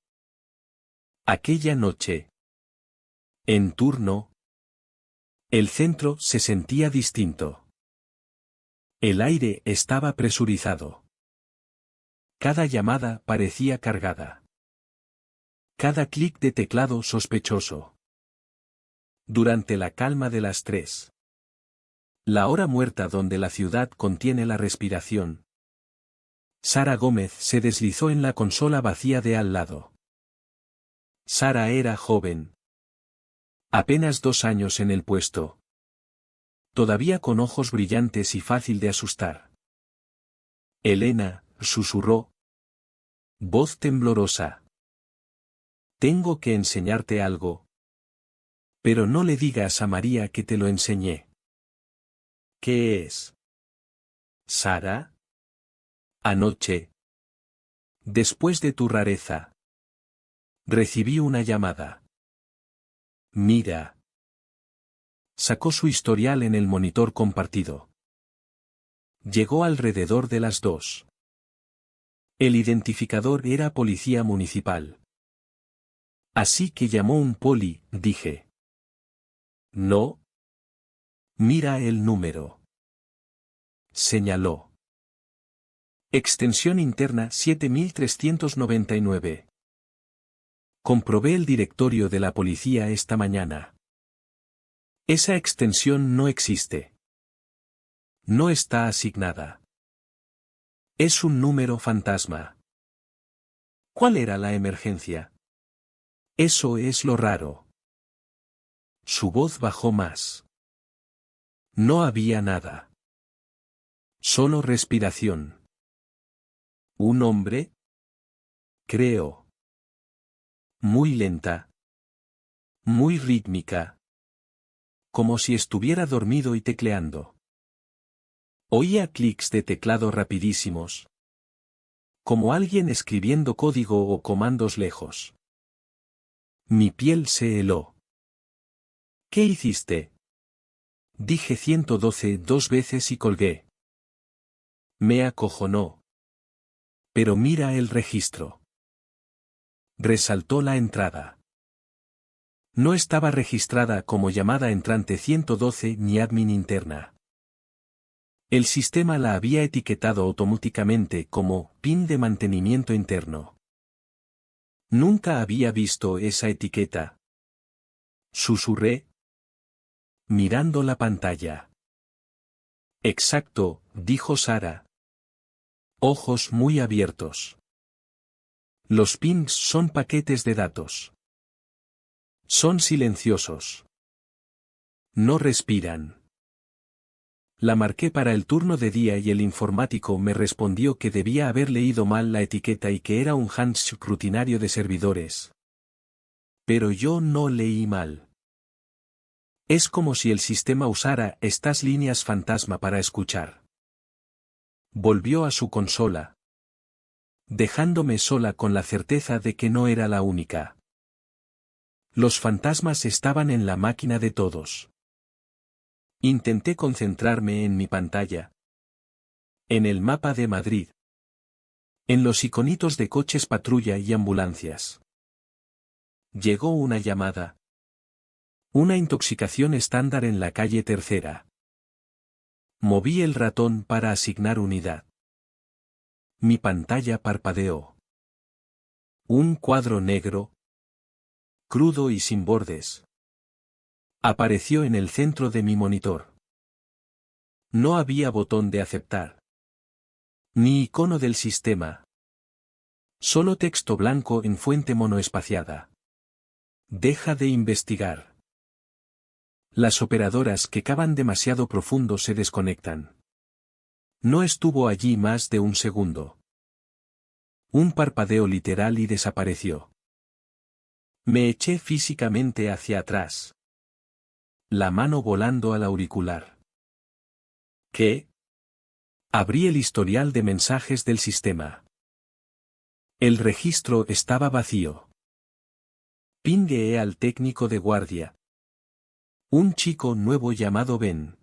Aquella noche. En turno. El centro se sentía distinto. El aire estaba presurizado. Cada llamada parecía cargada. Cada clic de teclado sospechoso. Durante la calma de las 3. La hora muerta donde la ciudad contiene la respiración. Sara Gómez se deslizó en la consola vacía de al lado. Sara era joven. Apenas 2 años en el puesto. Todavía con ojos brillantes y fácil de asustar. Elena, susurró. Voz temblorosa. Tengo que enseñarte algo. Pero no le digas a María que te lo enseñé. ¿Qué es? Sara. Anoche. Después de tu rareza. Recibí una llamada. Mira. Sacó su historial en el monitor compartido. Llegó alrededor de las 2. El identificador era policía municipal. Así que llamó un poli, dije. No. Mira el número. Señaló. Extensión interna 7399. Comprobé el directorio de la policía esta mañana. Esa extensión no existe. No está asignada. Es un número fantasma. ¿Cuál era la emergencia? Eso es lo raro. Su voz bajó más. No había nada. Solo respiración. ¿Un hombre? Creo. Muy lenta. Muy rítmica. Como si estuviera dormido y tecleando. Oía clics de teclado rapidísimos. Como alguien escribiendo código o comandos lejos. Mi piel se heló. ¿Qué hiciste? Dije 112 2 veces y colgué. Me acojonó. Pero mira el registro. Resaltó la entrada. No estaba registrada como llamada entrante 112 ni admin interna. El sistema la había etiquetado automáticamente como PIN de mantenimiento interno. Nunca había visto esa etiqueta. Susurré, mirando la pantalla. Exacto, dijo Sara. Ojos muy abiertos. Los pins son paquetes de datos. Son silenciosos. No respiran. La marqué para el turno de día y el informático me respondió que debía haber leído mal la etiqueta y que era un handshake rutinario de servidores. Pero yo no leí mal. Es como si el sistema usara estas líneas fantasma para escuchar. Volvió a su consola, dejándome sola con la certeza de que no era la única. Los fantasmas estaban en la máquina de todos. Intenté concentrarme en mi pantalla. En el mapa de Madrid. En los iconitos de coches patrulla y ambulancias. Llegó una llamada. Una intoxicación estándar en la calle Tercera. Moví el ratón para asignar unidad. Mi pantalla parpadeó. Un cuadro negro, crudo y sin bordes, apareció en el centro de mi monitor. No había botón de aceptar. Ni icono del sistema. Solo texto blanco en fuente monoespaciada. Deja de investigar. Las operadoras que cavan demasiado profundo se desconectan. No estuvo allí más de un segundo. Un parpadeo literal y desapareció. Me eché físicamente hacia atrás. La mano volando al auricular. ¿Qué? Abrí el historial de mensajes del sistema. El registro estaba vacío. Pingueé al técnico de guardia. Un chico nuevo llamado Ben.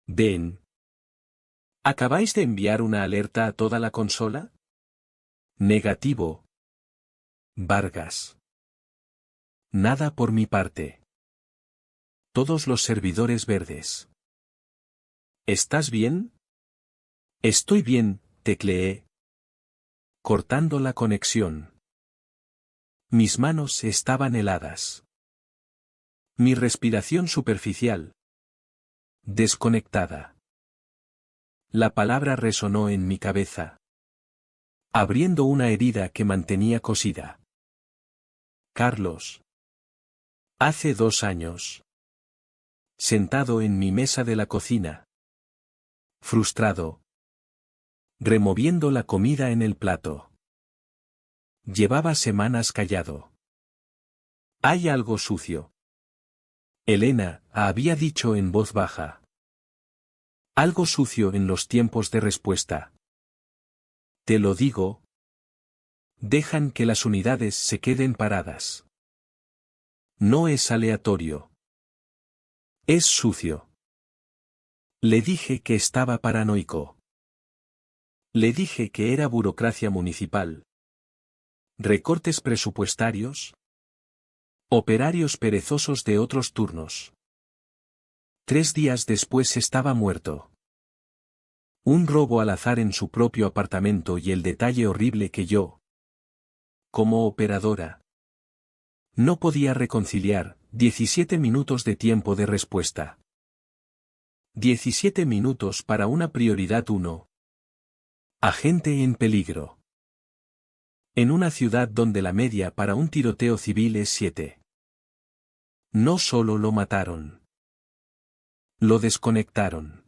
Ben. ¿Acabáis de enviar una alerta a toda la consola? Negativo. Vargas. Nada por mi parte. Todos los servidores verdes. ¿Estás bien? Estoy bien, tecleé. Cortando la conexión. Mis manos estaban heladas. Mi respiración superficial. Desconectada. La palabra resonó en mi cabeza, abriendo una herida que mantenía cosida. Carlos. Hace 2 años. Sentado en mi mesa de la cocina. Frustrado. Removiendo la comida en el plato. Llevaba semanas callado. Hay algo sucio. Elena había dicho en voz baja. Algo sucio en los tiempos de respuesta. Te lo digo. Dejan que las unidades se queden paradas. No es aleatorio. Es sucio. Le dije que estaba paranoico. Le dije que era burocracia municipal. Recortes presupuestarios. Operarios perezosos de otros turnos. 3 días después estaba muerto. Un robo al azar en su propio apartamento y el detalle horrible que yo, como operadora, no podía reconciliar. 17 minutos de tiempo de respuesta. 17 minutos para una prioridad 1. Agente en peligro. En una ciudad donde la media para un tiroteo civil es 7. No solo lo mataron. Lo desconectaron.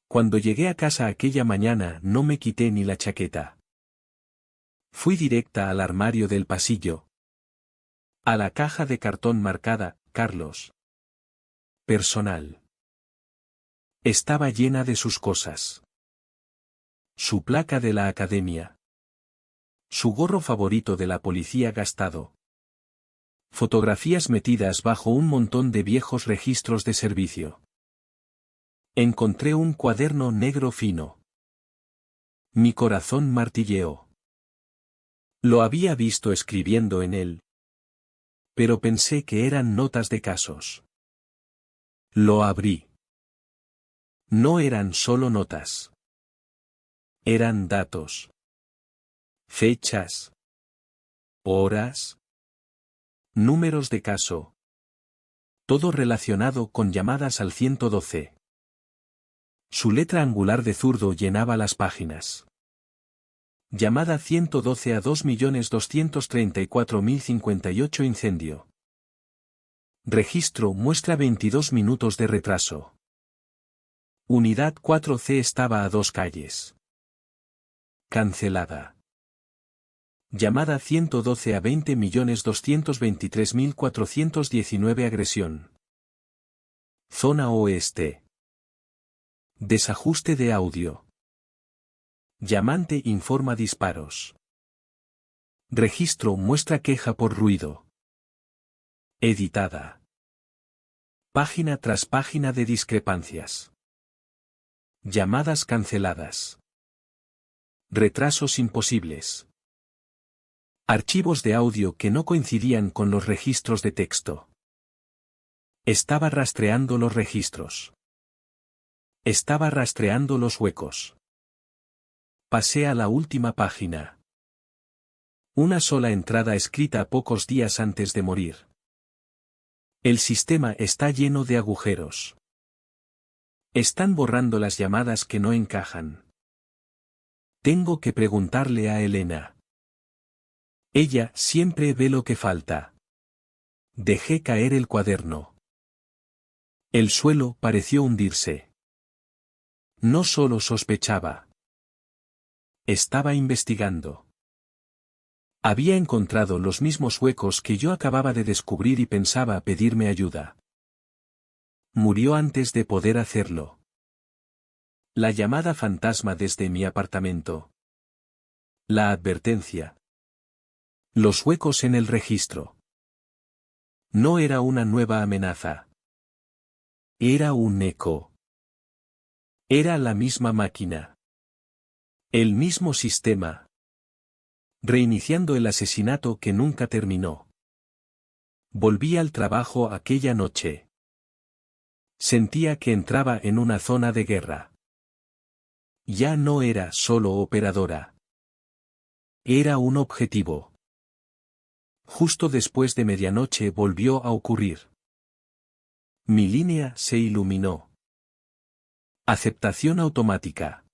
Cuando llegué a casa aquella mañana no me quité ni la chaqueta. Fui directa al armario del pasillo. A la caja de cartón marcada, Carlos. Personal. Estaba llena de sus cosas. Su placa de la academia. Su gorro favorito de la policía gastado. Fotografías metidas bajo un montón de viejos registros de servicio. Encontré un cuaderno negro fino. Mi corazón martilleó. Lo había visto escribiendo en él. Pero pensé que eran notas de casos. Lo abrí. No eran solo notas. Eran datos. Fechas. Horas. Números de caso. Todo relacionado con llamadas al 112. Su letra angular de zurdo llenaba las páginas. Llamada 112 a 2.234.058 incendio. Registro muestra 22 minutos de retraso. Unidad 4C estaba a 2 calles. Cancelada. Llamada 112 a 20.223.419 agresión. Zona Oeste. Desajuste de audio. Llamante informa disparos. Registro muestra queja por ruido. Editada. Página tras página de discrepancias. Llamadas canceladas. Retrasos imposibles. Archivos de audio que no coincidían con los registros de texto. Estaba rastreando los registros. Estaba rastreando los huecos. Pasé a la última página. Una sola entrada escrita pocos días antes de morir. El sistema está lleno de agujeros. Están borrando las llamadas que no encajan. Tengo que preguntarle a Elena. Ella siempre ve lo que falta. Dejé caer el cuaderno. El suelo pareció hundirse. No solo sospechaba. Estaba investigando. Había encontrado los mismos huecos que yo acababa de descubrir y pensaba pedirme ayuda. Murió antes de poder hacerlo. La llamada fantasma desde mi apartamento. La advertencia. Los huecos en el registro. No era una nueva amenaza. Era un eco. Era la misma máquina. El mismo sistema. Reiniciando el asesinato que nunca terminó. Volví al trabajo aquella noche. Sentía que entraba en una zona de guerra. Ya no era solo operadora. Era un objetivo. Justo después de medianoche volvió a ocurrir. Mi línea se iluminó. Aceptación automática.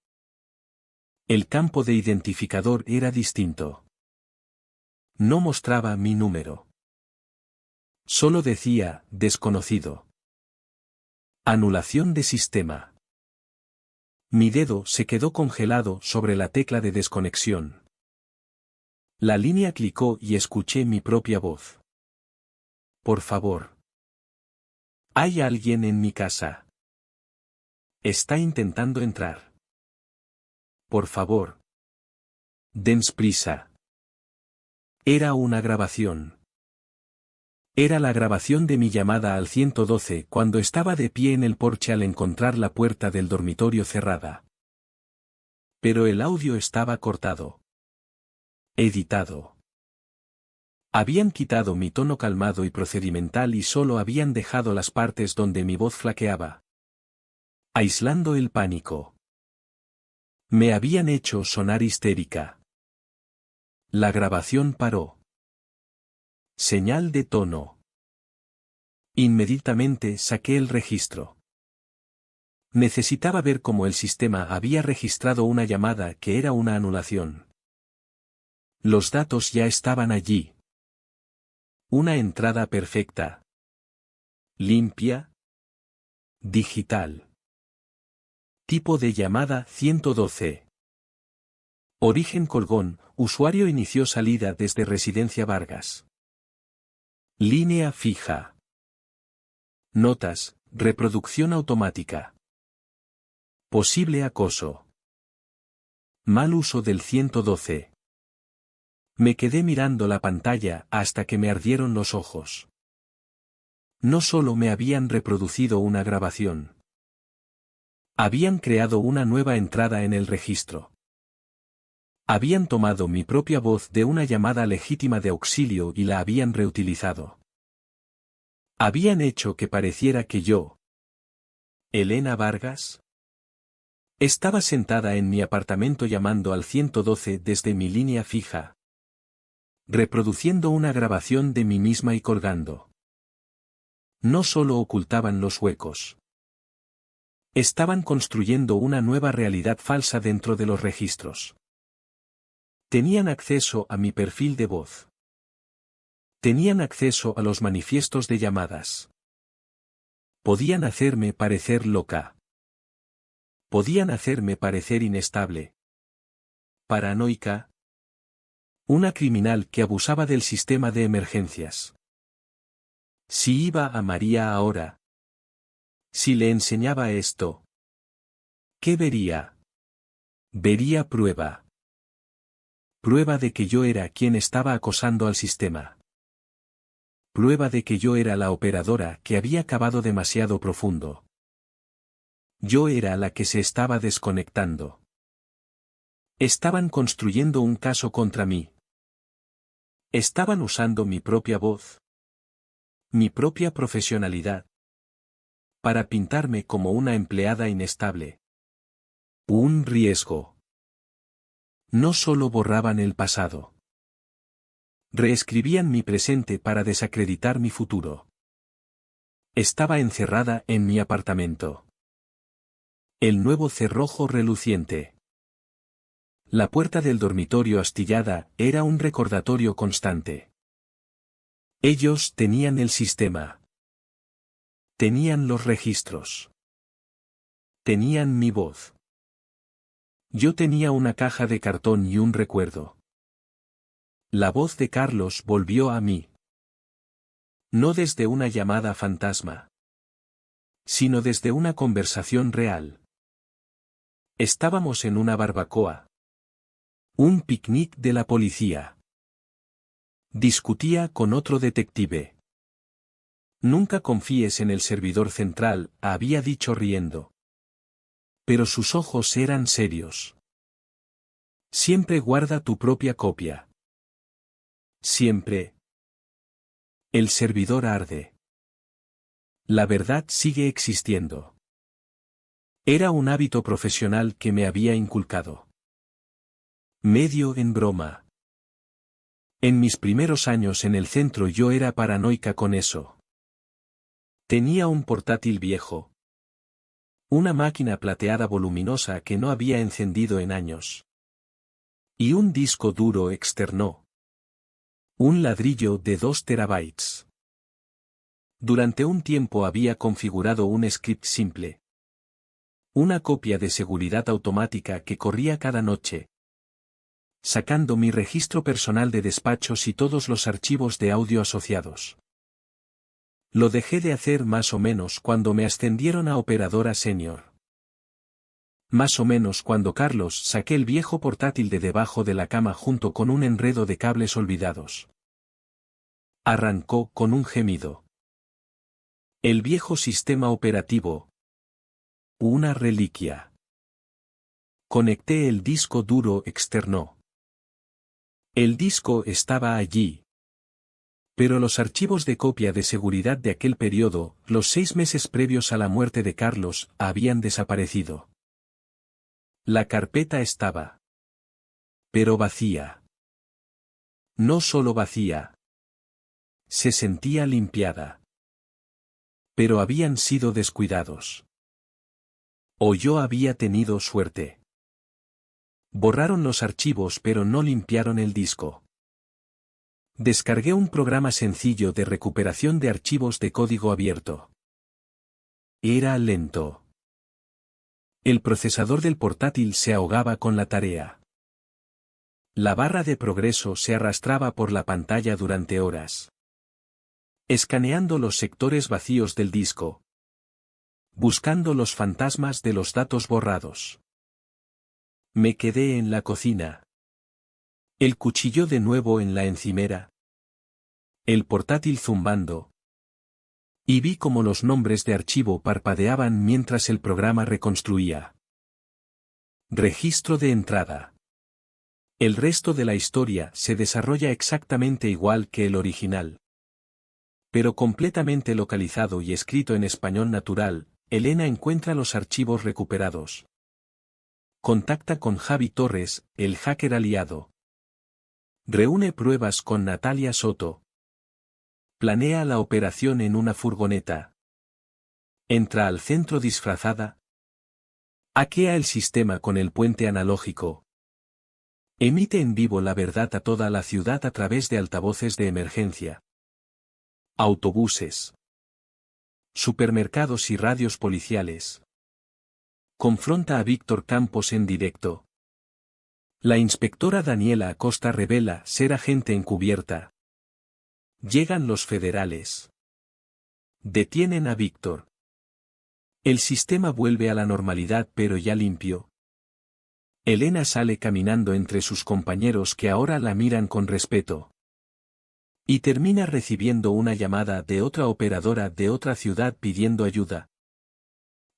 El campo de identificador era distinto. No mostraba mi número. Solo decía, desconocido. Anulación de sistema. Mi dedo se quedó congelado sobre la tecla de desconexión. La línea clicó y escuché mi propia voz. Por favor. Hay alguien en mi casa. Está intentando entrar. Por favor. Dens prisa. Era una grabación. Era la grabación de mi llamada al 112 cuando estaba de pie en el porche al encontrar la puerta del dormitorio cerrada. Pero el audio estaba cortado. Editado. Habían quitado mi tono calmado y procedimental y solo habían dejado las partes donde mi voz flaqueaba. Aislando el pánico. Me habían hecho sonar histérica. La grabación paró. Señal de tono. Inmediatamente saqué el registro. Necesitaba ver cómo el sistema había registrado una llamada que era una anulación. Los datos ya estaban allí. Una entrada perfecta. Limpia. Digital. Tipo de llamada 112. Origen Colgón, usuario inició salida desde Residencia Vargas. Línea fija. Notas, reproducción automática. Posible acoso. Mal uso del 112. Me quedé mirando la pantalla hasta que me ardieron los ojos. No solo me habían reproducido una grabación. Habían creado una nueva entrada en el registro. Habían tomado mi propia voz de una llamada legítima de auxilio y la habían reutilizado. Habían hecho que pareciera que yo, Elena Vargas, estaba sentada en mi apartamento llamando al 112 desde mi línea fija, reproduciendo una grabación de mí misma y colgando. No solo ocultaban los huecos. Estaban construyendo una nueva realidad falsa dentro de los registros. Tenían acceso a mi perfil de voz. Tenían acceso a los manifiestos de llamadas. Podían hacerme parecer loca. Podían hacerme parecer inestable. Paranoica. Una criminal que abusaba del sistema de emergencias. Si iba a María ahora. Si le enseñaba esto. ¿Qué vería? Vería prueba. Prueba de que yo era quien estaba acosando al sistema. Prueba de que yo era la operadora que había cavado demasiado profundo. Yo era la que se estaba desconectando. Estaban construyendo un caso contra mí. Estaban usando mi propia voz. Mi propia profesionalidad. Para pintarme como una empleada inestable. Un riesgo. No solo borraban el pasado. Reescribían mi presente para desacreditar mi futuro. Estaba encerrada en mi apartamento. El nuevo cerrojo reluciente. La puerta del dormitorio astillada era un recordatorio constante. Ellos tenían el sistema. Tenían los registros. Tenían mi voz. Yo tenía una caja de cartón y un recuerdo. La voz de Carlos volvió a mí. No desde una llamada fantasma. Sino desde una conversación real. Estábamos en una barbacoa. Un picnic de la policía. Discutía con otro detective. Nunca confíes en el servidor central, había dicho riendo. Pero sus ojos eran serios. Siempre guarda tu propia copia. Siempre. El servidor arde. La verdad sigue existiendo. Era un hábito profesional que me había inculcado. Medio en broma. En mis primeros años en el centro yo era paranoica con eso. Tenía un portátil viejo. Una máquina plateada voluminosa que no había encendido en años. Y un disco duro externo. Un ladrillo de 2 terabytes. Durante un tiempo había configurado un script simple. Una copia de seguridad automática que corría cada noche. Sacando mi registro personal de despachos y todos los archivos de audio asociados. Lo dejé de hacer más o menos cuando me ascendieron a operadora senior. Más o menos cuando Carlos saqué el viejo portátil de debajo de la cama junto con un enredo de cables olvidados. Arrancó con un gemido. El viejo sistema operativo. Una reliquia. Conecté el disco duro externo. El disco estaba allí. Pero los archivos de copia de seguridad de aquel periodo, los 6 meses previos a la muerte de Carlos, habían desaparecido. La carpeta estaba. Pero vacía. No solo vacía. Se sentía limpiada. Pero habían sido descuidados. O yo había tenido suerte. Borraron los archivos pero no limpiaron el disco. Descargué un programa sencillo de recuperación de archivos de código abierto. Era lento. El procesador del portátil se ahogaba con la tarea. La barra de progreso se arrastraba por la pantalla durante horas. Escaneando los sectores vacíos del disco. Buscando los fantasmas de los datos borrados. Me quedé en la cocina. El cuchillo de nuevo en la encimera. El portátil zumbando. Y vi cómo los nombres de archivo parpadeaban mientras el programa reconstruía. Registro de entrada. El resto de la historia se desarrolla exactamente igual que el original. Pero completamente localizado y escrito en español natural, Elena encuentra los archivos recuperados. Contacta con Javi Torres, el hacker aliado. Reúne pruebas con Natalia Soto. Planea la operación en una furgoneta. Entra al centro disfrazada. Hackea el sistema con el puente analógico. Emite en vivo la verdad a toda la ciudad a través de altavoces de emergencia. Autobuses. Supermercados y radios policiales. Confronta a Víctor Campos en directo. La inspectora Daniela Acosta revela ser agente encubierta. Llegan los federales. Detienen a Víctor. El sistema vuelve a la normalidad pero ya limpio. Elena sale caminando entre sus compañeros que ahora la miran con respeto. Y termina recibiendo una llamada de otra operadora de otra ciudad pidiendo ayuda.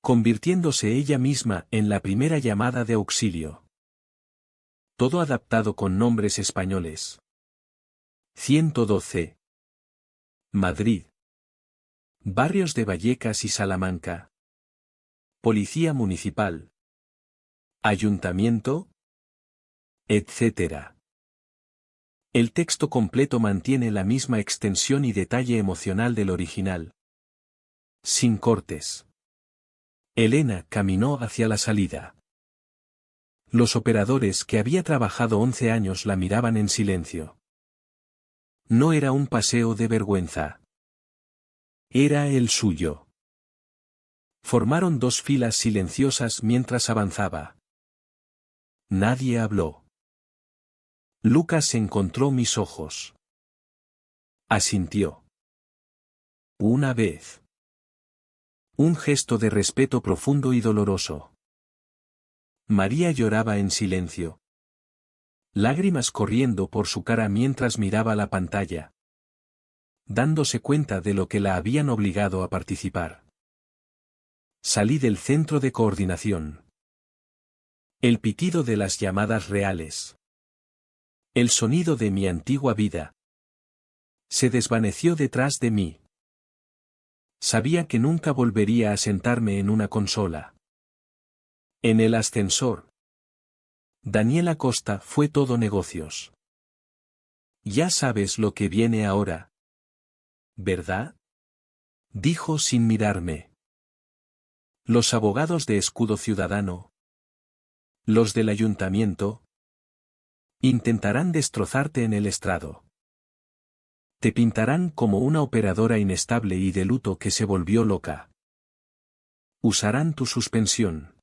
Convirtiéndose ella misma en la primera llamada de auxilio. Todo adaptado con nombres españoles. 112. Madrid. Barrios de Vallecas y Salamanca. Policía Municipal. Ayuntamiento. Etc. El texto completo mantiene la misma extensión y detalle emocional del original. Sin cortes. Elena caminó hacia la salida. Los operadores que había trabajado 11 años la miraban en silencio. No era un paseo de vergüenza. Era el suyo. Formaron dos filas silenciosas mientras avanzaba. Nadie habló. Lucas encontró mis ojos. Asintió. Una vez. Un gesto de respeto profundo y doloroso. María lloraba en silencio. Lágrimas corriendo por su cara mientras miraba la pantalla. Dándose cuenta de lo que la habían obligado a participar. Salí del centro de coordinación. El pitido de las llamadas reales. El sonido de mi antigua vida. Se desvaneció detrás de mí. Sabía que nunca volvería a sentarme en una consola. En el ascensor. Daniela Costa fue todo negocios. Ya sabes lo que viene ahora. ¿Verdad? Dijo sin mirarme. Los abogados de Escudo Ciudadano. Los del ayuntamiento. Intentarán destrozarte en el estrado. Te pintarán como una operadora inestable y de luto que se volvió loca. Usarán tu suspensión.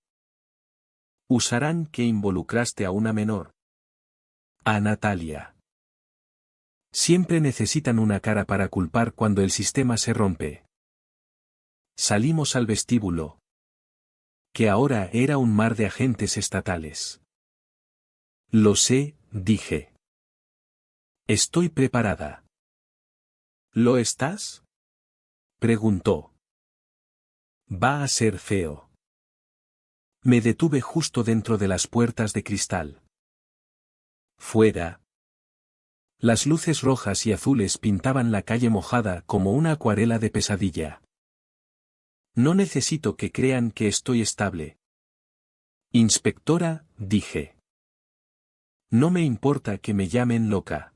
Usarán que involucraste a una menor. A Natalia. Siempre necesitan una cara para culpar cuando el sistema se rompe. Salimos al vestíbulo. Que ahora era un mar de agentes estatales. Lo sé, dije. Estoy preparada. ¿Lo estás? Preguntó. Va a ser feo. Me detuve justo dentro de las puertas de cristal. Fuera. Las luces rojas y azules pintaban la calle mojada como una acuarela de pesadilla. No necesito que crean que estoy estable. Inspectora, dije. No me importa que me llamen loca.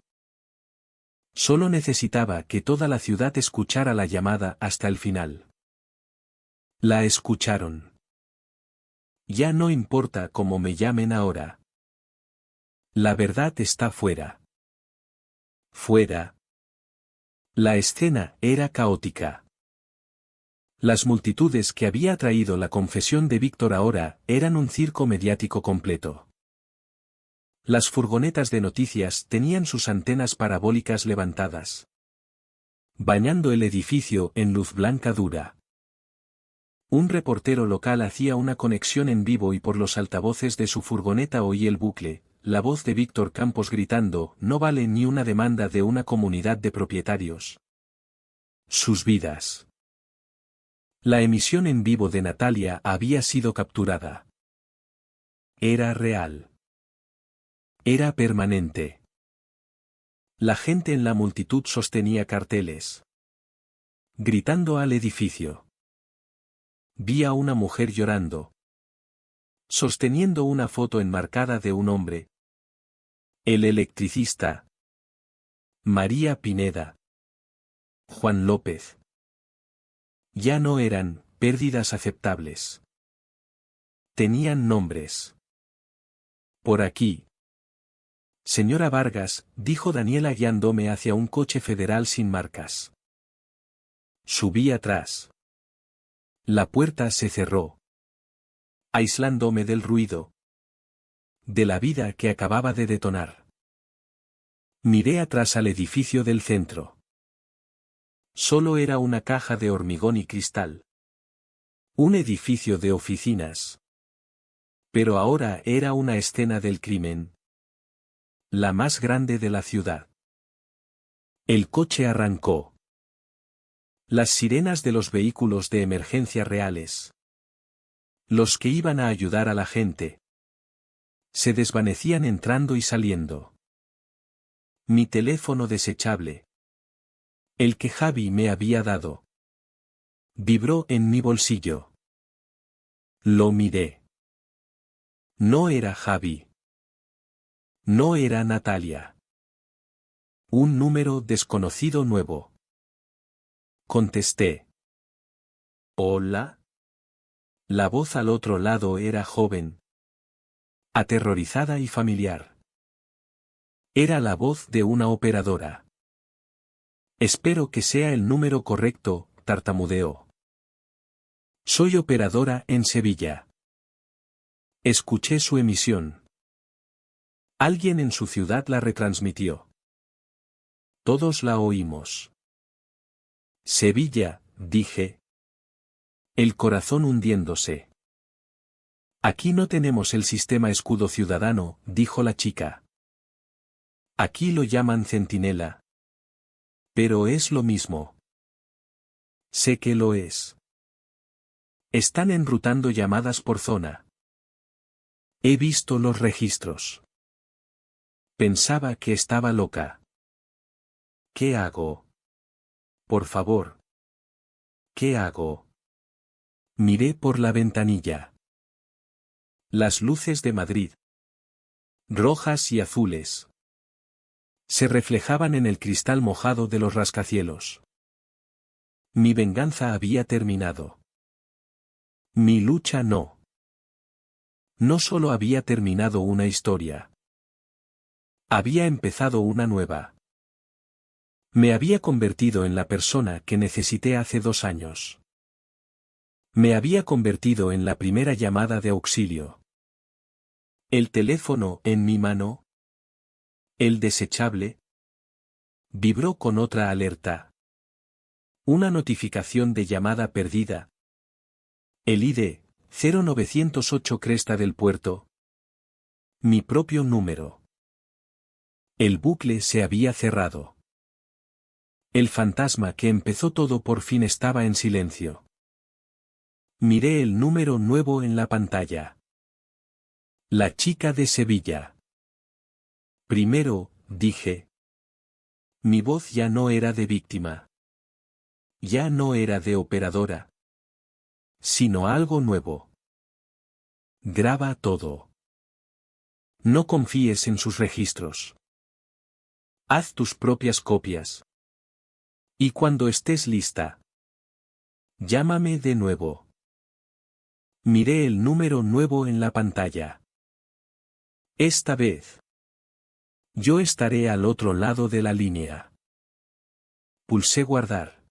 Solo necesitaba que toda la ciudad escuchara la llamada hasta el final. La escucharon. Ya no importa cómo me llamen ahora. La verdad está fuera. Fuera. La escena era caótica. Las multitudes que había atraído la confesión de Víctor ahora eran un circo mediático completo. Las furgonetas de noticias tenían sus antenas parabólicas levantadas. Bañando el edificio en luz blanca dura. Un reportero local hacía una conexión en vivo y por los altavoces de su furgoneta oí el bucle, la voz de Víctor Campos gritando: no vale ni una demanda de una comunidad de propietarios. Sus vidas. La emisión en vivo de Natalia había sido capturada. Era real. Era permanente. La gente en la multitud sostenía carteles. gritando al edificio. Vi a una mujer llorando, sosteniendo una foto enmarcada de un hombre. El electricista. María Pineda. Juan López. Ya no eran pérdidas aceptables. Tenían nombres. Por aquí. Señora Vargas, dijo Daniela guiándome hacia un coche federal sin marcas. Subí atrás. La puerta se cerró, aislándome del ruido, de la vida que acababa de detonar. Miré atrás al edificio del centro. Solo era una caja de hormigón y cristal. Un edificio de oficinas. Pero ahora era una escena del crimen. La más grande de la ciudad. El coche arrancó. Las sirenas de los vehículos de emergencia reales. Los que iban a ayudar a la gente. Se desvanecían entrando y saliendo. Mi teléfono desechable. El que Javi me había dado. Vibró en mi bolsillo. Lo miré. No era Javi. No era Natalia. Un número desconocido nuevo. Contesté. ¿Hola? La voz al otro lado era joven, aterrorizada y familiar. Era la voz de una operadora. Espero que sea el número correcto, tartamudeó. Soy operadora en Sevilla. Escuché su emisión. Alguien en su ciudad la retransmitió. Todos la oímos. Sevilla, dije. El corazón hundiéndose. Aquí no tenemos el sistema escudo ciudadano, dijo la chica. Aquí lo llaman centinela. Pero es lo mismo. Sé que lo es. Están enrutando llamadas por zona. He visto los registros. Pensaba que estaba loca. ¿Qué hago? Por favor. ¿Qué hago? Miré por la ventanilla. Las luces de Madrid, rojas y azules, se reflejaban en el cristal mojado de los rascacielos. Mi venganza había terminado. Mi lucha no. No solo había terminado una historia. Había empezado una nueva. Me había convertido en la persona que necesité hace 2 años. Me había convertido en la primera llamada de auxilio. El teléfono en mi mano. El desechable. Vibró con otra alerta. Una notificación de llamada perdida. El ID, 0908 Cresta del Puerto. Mi propio número. El bucle se había cerrado. El fantasma que empezó todo por fin estaba en silencio. Miré el número nuevo en la pantalla. La chica de Sevilla. Primero, dije. Mi voz ya no era de víctima. Ya no era de operadora. Sino algo nuevo. Graba todo. No confíes en sus registros. Haz tus propias copias. Y cuando estés lista, llámame de nuevo. Miré el número nuevo en la pantalla. Esta vez, yo estaré al otro lado de la línea. Pulsé guardar.